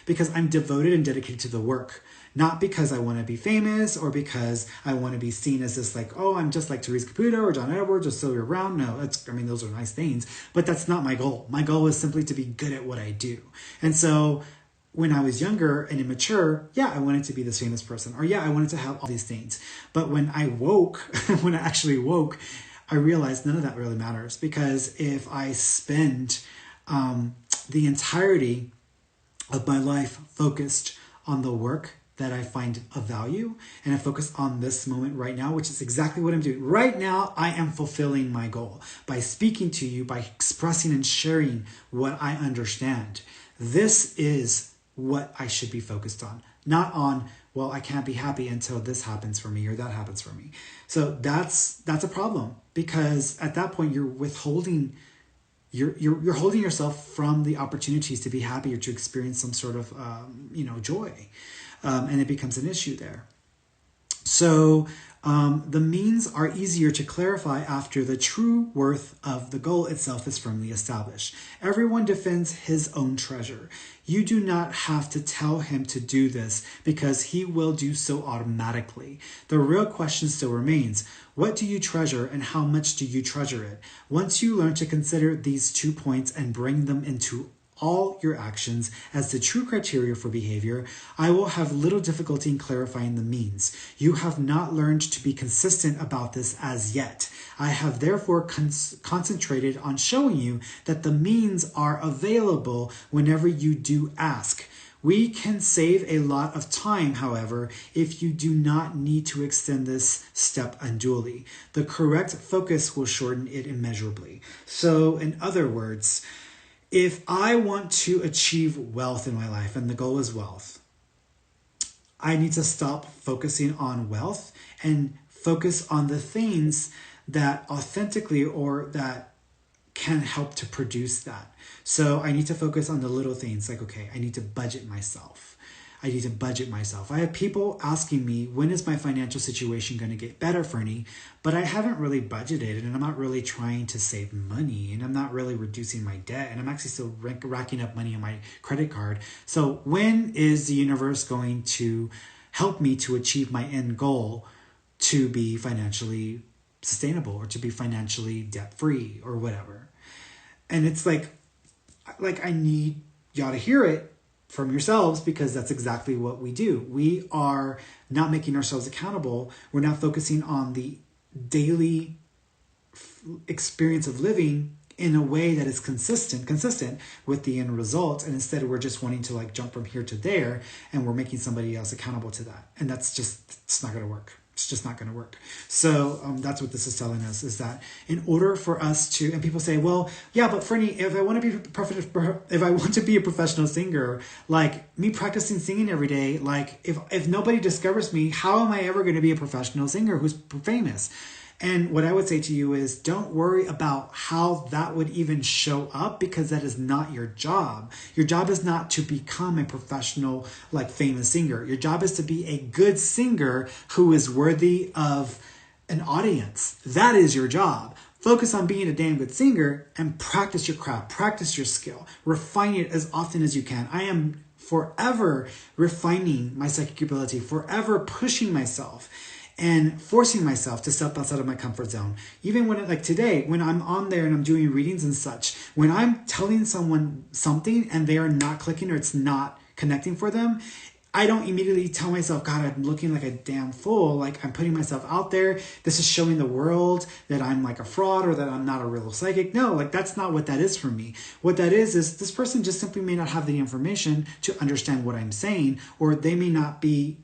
because I'm devoted and dedicated to the work, not because I want to be famous or because I want to be seen as this I'm just like Therese Caputo or John Edwards or Sylvia Brown. No, those are nice things, but that's not my goal. My goal is simply to be good at what I do. And so when I was younger and immature, I wanted to be this famous person, or I wanted to have all these things. But when I actually woke, I realized none of that really matters, because if I spend the entirety of my life focused on the work that I find of value, and I focus on this moment right now, which is exactly what I'm doing. Right now, I am fulfilling my goal by speaking to you, by expressing and sharing what I understand. This is what I should be focused on, not on, I can't be happy until this happens for me or that happens for me. So that's a problem, because at that point you're withholding, you're holding yourself from the opportunities to be happy or to experience some sort of joy, and it becomes an issue there. So The means are easier to clarify after the true worth of the goal itself is firmly established. Everyone defends his own treasure. You do not have to tell him to do this because he will do so automatically. The real question still remains. What do you treasure and how much do you treasure it? Once you learn to consider these 2 points and bring them into all your actions as the true criteria for behavior, I will have little difficulty in clarifying the means. You have not learned to be consistent about this as yet. I have therefore concentrated on showing you that the means are available whenever you do ask. We can save a lot of time, however, if you do not need to extend this step unduly. The correct focus will shorten it immeasurably. So, in other words, if I want to achieve wealth in my life, and the goal is wealth, I need to stop focusing on wealth and focus on the things that authentically or that can help to produce that. So I need to focus on the little things like, okay, I need to budget myself. I have people asking me, when is my financial situation going to get better, Ferny? But I haven't really budgeted, and I'm not really trying to save money, and I'm not really reducing my debt, and I'm actually still racking up money on my credit card. So when is the universe going to help me to achieve my end goal to be financially sustainable or to be financially debt-free or whatever? And it's like I need y'all to hear it from yourselves, because that's exactly what we do. We are not making ourselves accountable. We're not focusing on the daily experience of living in a way that is consistent with the end result. And instead we're just wanting to like jump from here to there, and we're making somebody else accountable to that. And it's not going to work. It's just not going to work. So that's what this is telling us, is that in order for us to, and people say, well, yeah, but Ferny, if I want to be a professional singer, like me practicing singing every day, like if nobody discovers me, how am I ever going to be a professional singer who's famous? And what I would say to you is, don't worry about how that would even show up, because that is not your job. Your job is not to become a professional, like famous singer. Your job is to be a good singer who is worthy of an audience. That is your job. Focus on being a damn good singer and practice your craft, practice your skill, refine it as often as you can. I am forever refining my psychic ability, forever pushing myself and forcing myself to step outside of my comfort zone. Even when, like today, when I'm on there and I'm doing readings and such, when I'm telling someone something and they are not clicking or it's not connecting for them, I don't immediately tell myself, God, I'm looking like a damn fool. Like I'm putting myself out there. This is showing the world that I'm like a fraud or that I'm not a real psychic. No, like that's not what that is for me. What that is this person just simply may not have the information to understand what I'm saying, or they may not be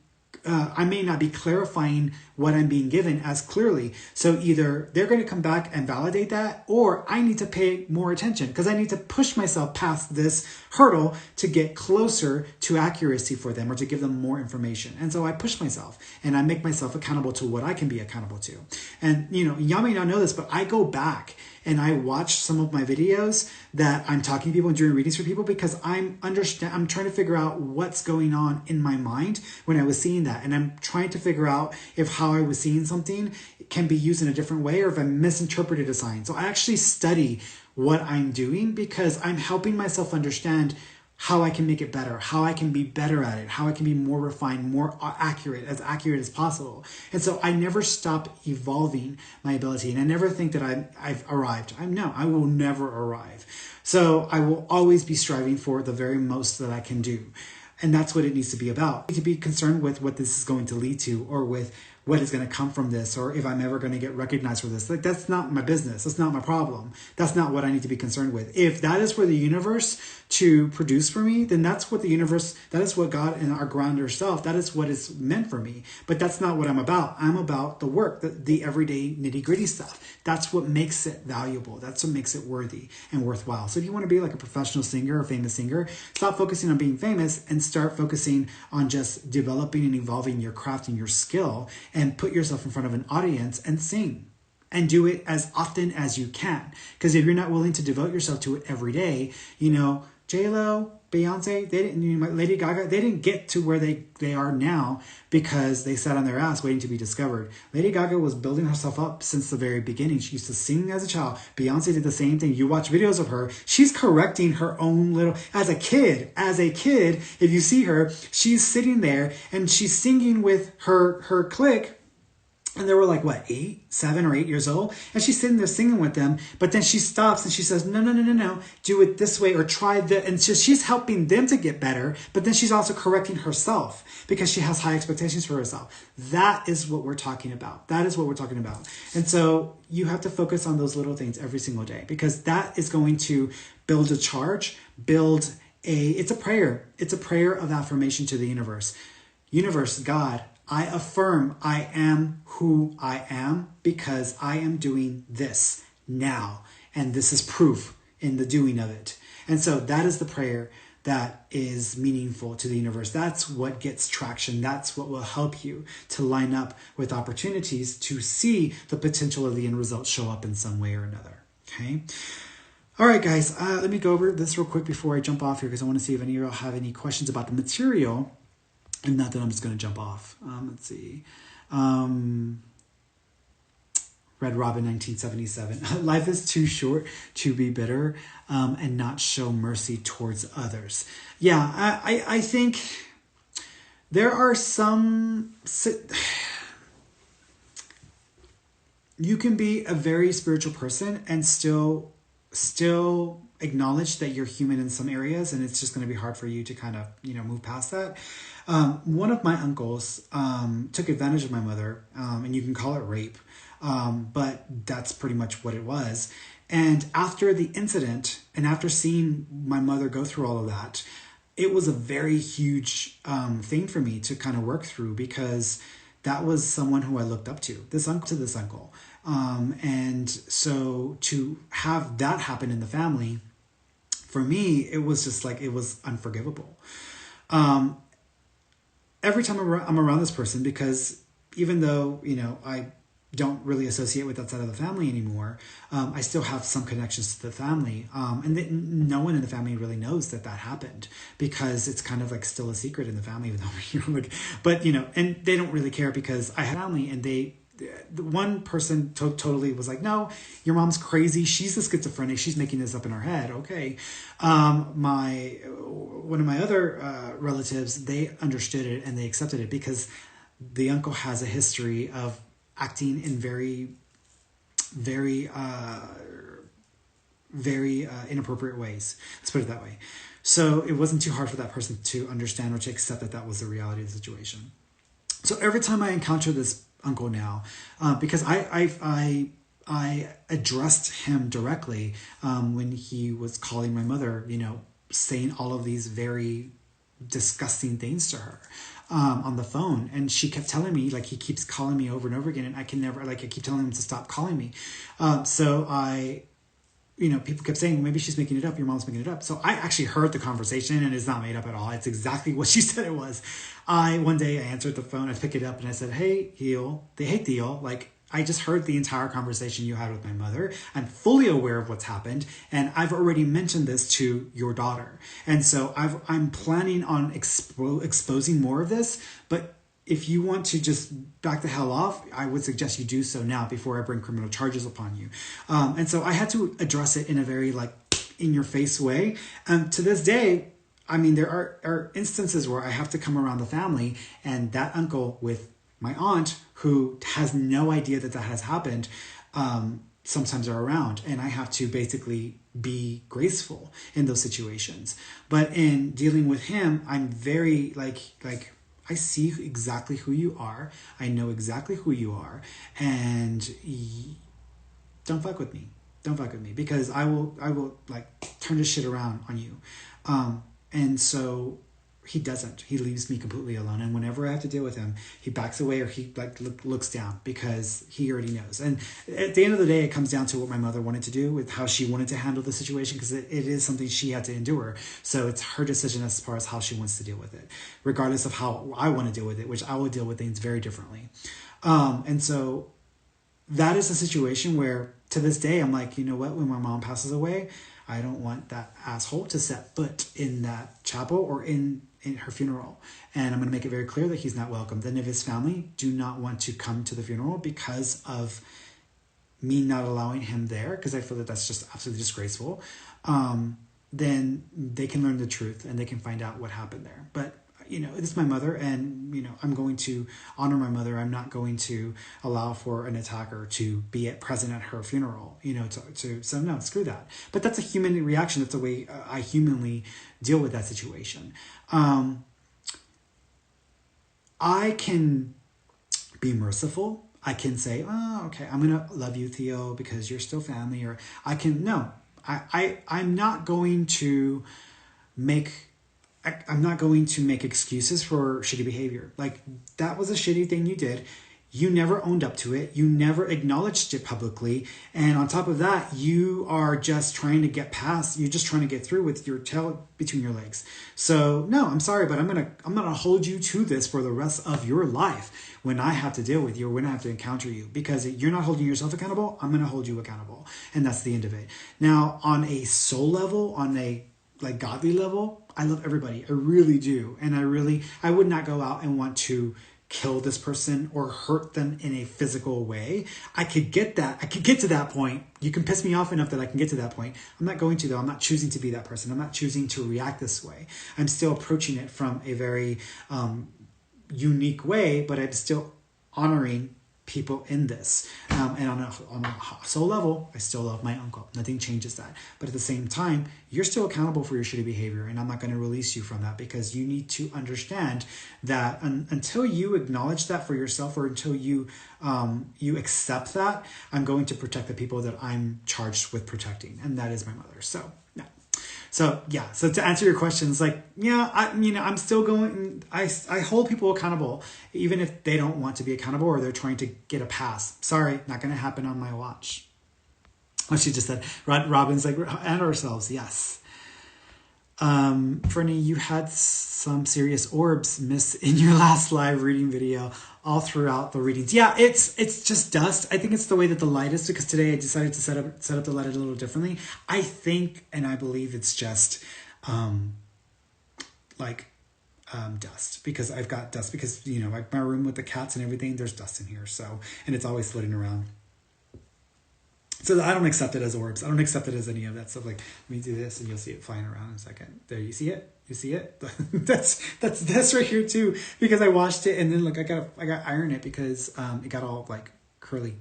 I may not be clarifying what I'm being given as clearly. So either they're going to come back and validate that, or I need to pay more attention because I need to push myself past this hurdle to get closer to accuracy for them or to give them more information. And so I push myself and I make myself accountable to what I can be accountable to. And, y'all may not know this, but I go back and I watch some of my videos that I'm talking to people and doing readings for people because I'm trying to figure out what's going on in my mind when I was seeing that. And I'm trying to figure out if how I was seeing something can be used in a different way or if I misinterpreted a sign. So I actually study what I'm doing because I'm helping myself understand how I can make it better, how I can be better at it, how I can be more refined, more accurate as possible. And so I never stop evolving my ability. And I never think that I've arrived. I will never arrive. So I will always be striving for the very most that I can do. And that's what it needs to be about. I need to be concerned with what this is going to lead to or with what is going to come from this or if I'm ever going to get recognized for this. Like, that's not my business. That's not my problem. That's not what I need to be concerned with. If that is for the universe to produce for me, then that's what the universe, that is what God and our grander self, that is what is meant for me. But that's not what I'm about. I'm about the work, the everyday nitty gritty stuff. That's what makes it valuable. That's what makes it worthy and worthwhile. So if you want to be like a professional singer or famous singer, stop focusing on being famous and start focusing on just developing and evolving your craft and your skill and put yourself in front of an audience and sing. And do it as often as you can. Because if you're not willing to devote yourself to it every day, J-Lo, Beyonce, they didn't, Lady Gaga, they didn't get to where they are now because they sat on their ass waiting to be discovered. Lady Gaga was building herself up since the very beginning. She used to sing as a child. Beyonce did the same thing. You watch videos of her, she's correcting her own little, as a kid, if you see her, she's sitting there and she's singing with her clique. And they were like, what, 7 or 8 years old? And she's sitting there singing with them. But then she stops and she says, no. Do it this way or try that. And she's helping them to get better. But then she's also correcting herself because she has high expectations for herself. That is what we're talking about. And so you have to focus on those little things every single day because that is going to build a charge, it's a prayer. It's a prayer of affirmation to the universe. Universe, God, I affirm I am who I am because I am doing this now. And this is proof in the doing of it. And so that is the prayer that is meaningful to the universe. That's what gets traction. That's what will help you to line up with opportunities to see the potential of the end result show up in some way or another. Okay. All right, guys, let me go over this real quick before I jump off here because I want to see if any of you have any questions about the material. And not that I'm just going to jump off. Let's see. Red Robin 1977. Life is too short to be bitter and not show mercy towards others. Yeah, I think there are some... You can be a very spiritual person and still acknowledge that you're human in some areas, and it's just going to be hard for you to kind of, move past that. One of my uncles took advantage of my mother, and you can call it rape, but that's pretty much what it was. And after the incident, and after seeing my mother go through all of that, it was a very huge thing for me to kind of work through because that was someone who I looked up to, this uncle. And so to have that happen in the family, for me, it was just like, it was unforgivable. Every time I'm around this person, because even though, I don't really associate with that side of the family anymore, I still have some connections to the family. And no one in the family really knows that happened because it's kind of like still a secret in the family, even though, but, and they don't really care because I have family and the one person totally was like, no, your mom's crazy. She's the schizophrenic. She's making this up in her head. Okay. One of my other relatives, they understood it and they accepted it because the uncle has a history of acting in very inappropriate ways. Let's put it that way. So it wasn't too hard for that person to understand or to accept that was the reality of the situation. So every time I encounter this uncle now, because I addressed him directly when he was calling my mother, saying all of these very disgusting things to her on the phone. And she kept telling me, like, he keeps calling me over and over again, and I can never, like, I keep telling him to stop calling me. People kept saying, maybe she's making it up. Your mom's making it up. So I actually heard the conversation and it's not made up at all. It's exactly what she said it was. One day I answered the phone, I picked it up and I said, hey, Theo, like, I just heard the entire conversation you had with my mother. I'm fully aware of what's happened. And I've already mentioned this to your daughter. And so I'm planning on exposing more of this, but if you want to just back the hell off, I would suggest you do so now before I bring criminal charges upon you. And so I had to address it in a very in your face way. To this day, I mean, there are instances where I have to come around the family and that uncle with my aunt who has no idea that has happened, sometimes are around, and I have to basically be graceful in those situations. But in dealing with him, I'm very I see exactly who you are. I know exactly who you are. And don't fuck with me. Don't fuck with me because I will turn this shit around on you. And so he doesn't. He leaves me completely alone. And whenever I have to deal with him, he backs away or he looks down because he already knows. And at the end of the day, it comes down to what my mother wanted to do with how she wanted to handle the situation because it is something she had to endure. So it's her decision as far as how she wants to deal with it, regardless of how I want to deal with it, which I will deal with things very differently. And so that is a situation where to this day, I'm like, you know what, when my mom passes away, I don't want that asshole to set foot in that chapel or in her funeral. And I'm going to make it very clear that he's not welcome. Then if his family do not want to come to the funeral because of me not allowing him there, because I feel that that's just absolutely disgraceful, then they can learn the truth and they can find out what happened there. But it's my mother, and I'm going to honor my mother. I'm not going to allow for an attacker to be present at her funeral. So no, screw that. But that's a human reaction. That's the way I humanly deal with that situation. I can be merciful. I can say, oh, okay, I'm gonna love you, Theo, because you're still family. Or I'm not going to make excuses for shitty behavior. Like, that was a shitty thing you did. You never owned up to it. You never acknowledged it publicly. And on top of that, you are just trying to get past, you're just trying to get through with your tail between your legs. So no, I'm sorry, but I'm gonna hold you to this for the rest of your life when I have to deal with you, or when I have to encounter you, because you're not holding yourself accountable. I'm gonna hold you accountable. And that's the end of it. Now, on a soul level, on a godly level, I love everybody. I really do. And I would not go out and want to kill this person or hurt them in a physical way. I could get to that point. You can piss me off enough that I can get to that point. I'm not going to, though. I'm not choosing to be that person. I'm not choosing to react this way. I'm still approaching it from a very unique way, but I'm still honoring people in this. And on a soul level, I still love my uncle. Nothing changes that. But at the same time, you're still accountable for your shitty behavior, and I'm not going to release you from that, because you need to understand that until you acknowledge that for yourself, or until you accept that, I'm going to protect the people that I'm charged with protecting, and that is my mother. So no. So yeah, so to answer your questions, I'm still going, I hold people accountable, even if they don't want to be accountable or they're trying to get a pass. Sorry, not going to happen on my watch. Oh, she just said, Robin's and ourselves, yes. Ferny, you had some serious orbs miss in your last live reading video all throughout the readings. Yeah, it's just dust. I think it's the way that the light is, because today I decided to set up the light a little differently. I think and I believe it's just dust, because I've got dust, because my room with the cats and everything, there's dust in here, so, and it's always floating around. So I don't accept it as orbs. I don't accept it as any of that stuff. Let me do this and you'll see it flying around in a second. There, you see it? You see it? that's right here too, because I washed it, and then I got iron it because it got all curly.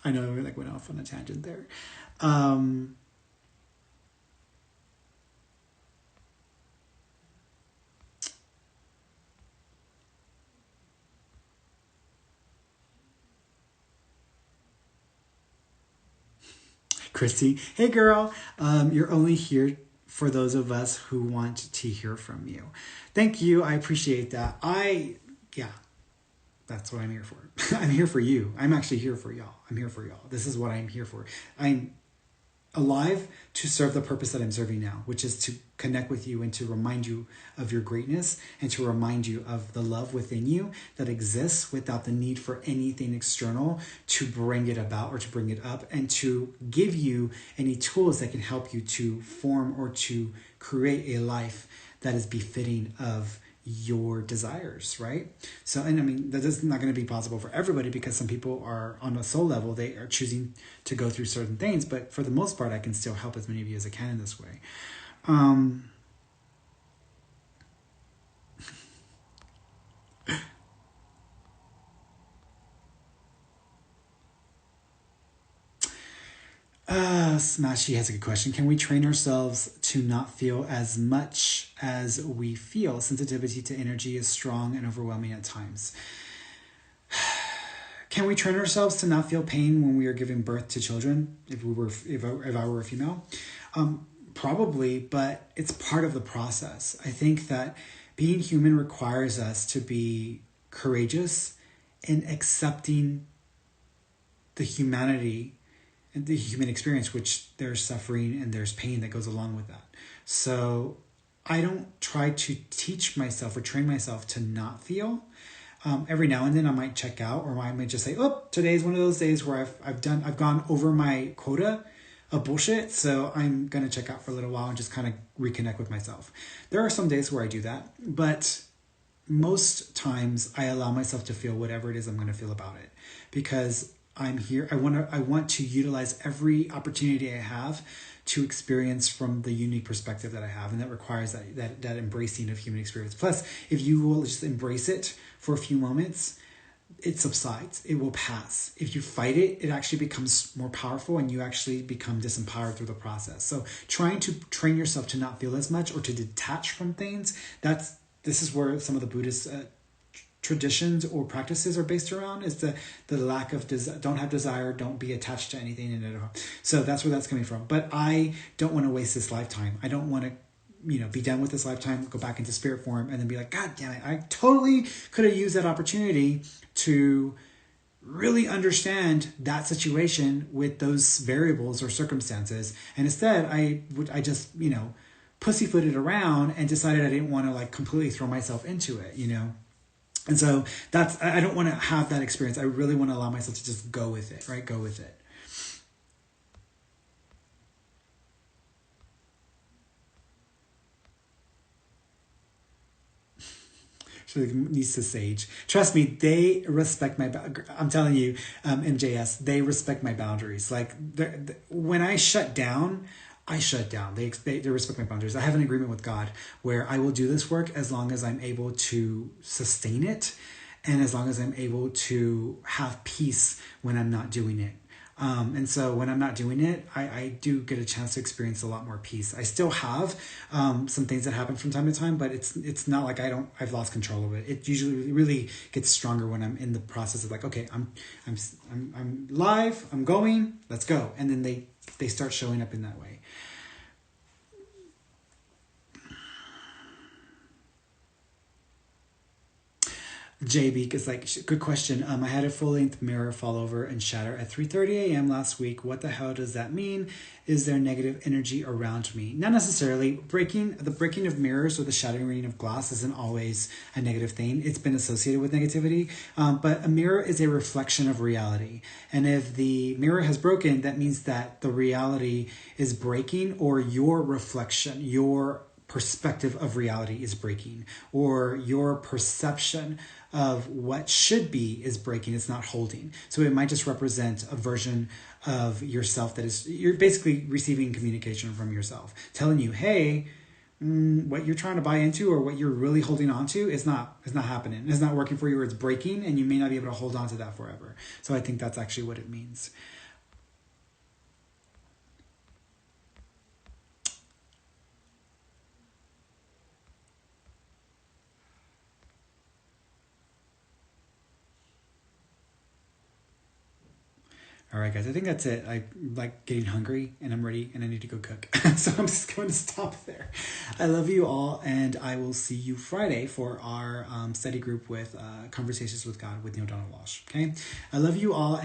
I know we went off on a tangent there. Christy, hey girl, you're only here for those of us who want to hear from you. Thank you. I appreciate that. That's what I'm here for. I'm here for you. I'm actually here for y'all. I'm here for y'all. This is what I'm here for. I'm alive to serve the purpose that I'm serving now, which is to connect with you and to remind you of your greatness, and to remind you of the love within you that exists without the need for anything external to bring it about or to bring it up, and to give you any tools that can help you to form or to create a life that is befitting of your desires, right? So, and that is not going to be possible for everybody, because some people are on a soul level, they are choosing to go through certain things, but for the most part, I can still help as many of you as I can in this way. Smashy has a good question. Can we train ourselves to not feel as much as we feel? Sensitivity to energy is strong and overwhelming at times. Can we train ourselves to not feel pain when we are giving birth to children? If I were a female, probably, but it's part of the process. I think that being human requires us to be courageous in accepting the humanity and the human experience, which there's suffering and there's pain that goes along with that. So I don't try to teach myself or train myself to not feel. Every now and then I might check out, or I might just say, oh, today's one of those days where I've gone over my quota of bullshit. So I'm going to check out for a little while and just kind of reconnect with myself. There are some days where I do that, but most times I allow myself to feel whatever it is I'm going to feel about it, because I'm here. I want to utilize every opportunity I have to experience from the unique perspective that I have. And that requires that embracing of human experience. Plus, if you will just embrace it for a few moments, it subsides. It will pass. If you fight it, it actually becomes more powerful and you actually become disempowered through the process. So trying to train yourself to not feel as much or to detach from things, this is where some of the Buddhist traditions or practices are based around, is the lack of don't have desire, don't be attached to anything in it at all. So that's where that's coming from. But I don't want to waste this lifetime. I don't want to be done with this lifetime, go back into spirit form, and then be like, God damn it, I totally could have used that opportunity to really understand that situation with those variables or circumstances. And instead, I just, pussyfooted around and decided I didn't want to like completely throw myself into it, And so I don't want to have that experience. I really want to allow myself to just go with it, right? Go with it. She needs to sage. Trust me, they respect my. I'm telling you, MJS, they respect my boundaries. Like when I shut down, I shut down. They respect my boundaries. I have an agreement with God where I will do this work as long as I'm able to sustain it, and as long as I'm able to have peace when I'm not doing it. And so when I'm not doing it, I do get a chance to experience a lot more peace. I still have some things that happen from time to time, but it's not like I've lost control of it. It usually really gets stronger when I'm in the process of like, okay, I'm live, I'm going, let's go. And then they start showing up in that way. JB is like, good question. I had a full-length mirror fall over and shatter at 3:30 a.m. last week. What the hell does that mean? Is there negative energy around me? Not necessarily. The breaking of mirrors or the shattering of glass isn't always a negative thing. It's been associated with negativity. But a mirror is a reflection of reality. And if the mirror has broken, that means that the reality is breaking, or your reflection, your perspective of reality is breaking, or your perception of what should be is breaking. It's not holding. So it might just represent a version of yourself that is, you're basically receiving communication from yourself telling you, hey, what you're trying to buy into or what you're really holding on to is not happening. It's not working for you, or it's breaking, and you may not be able to hold on to that forever. So I think that's actually what it means. All right, guys, I think that's it. I like getting hungry and I'm ready and I need to go cook. So I'm just going to stop there. I love you all, and I will see you Friday for our study group with Conversations with God with Neil Donald Walsh. Okay, I love you all.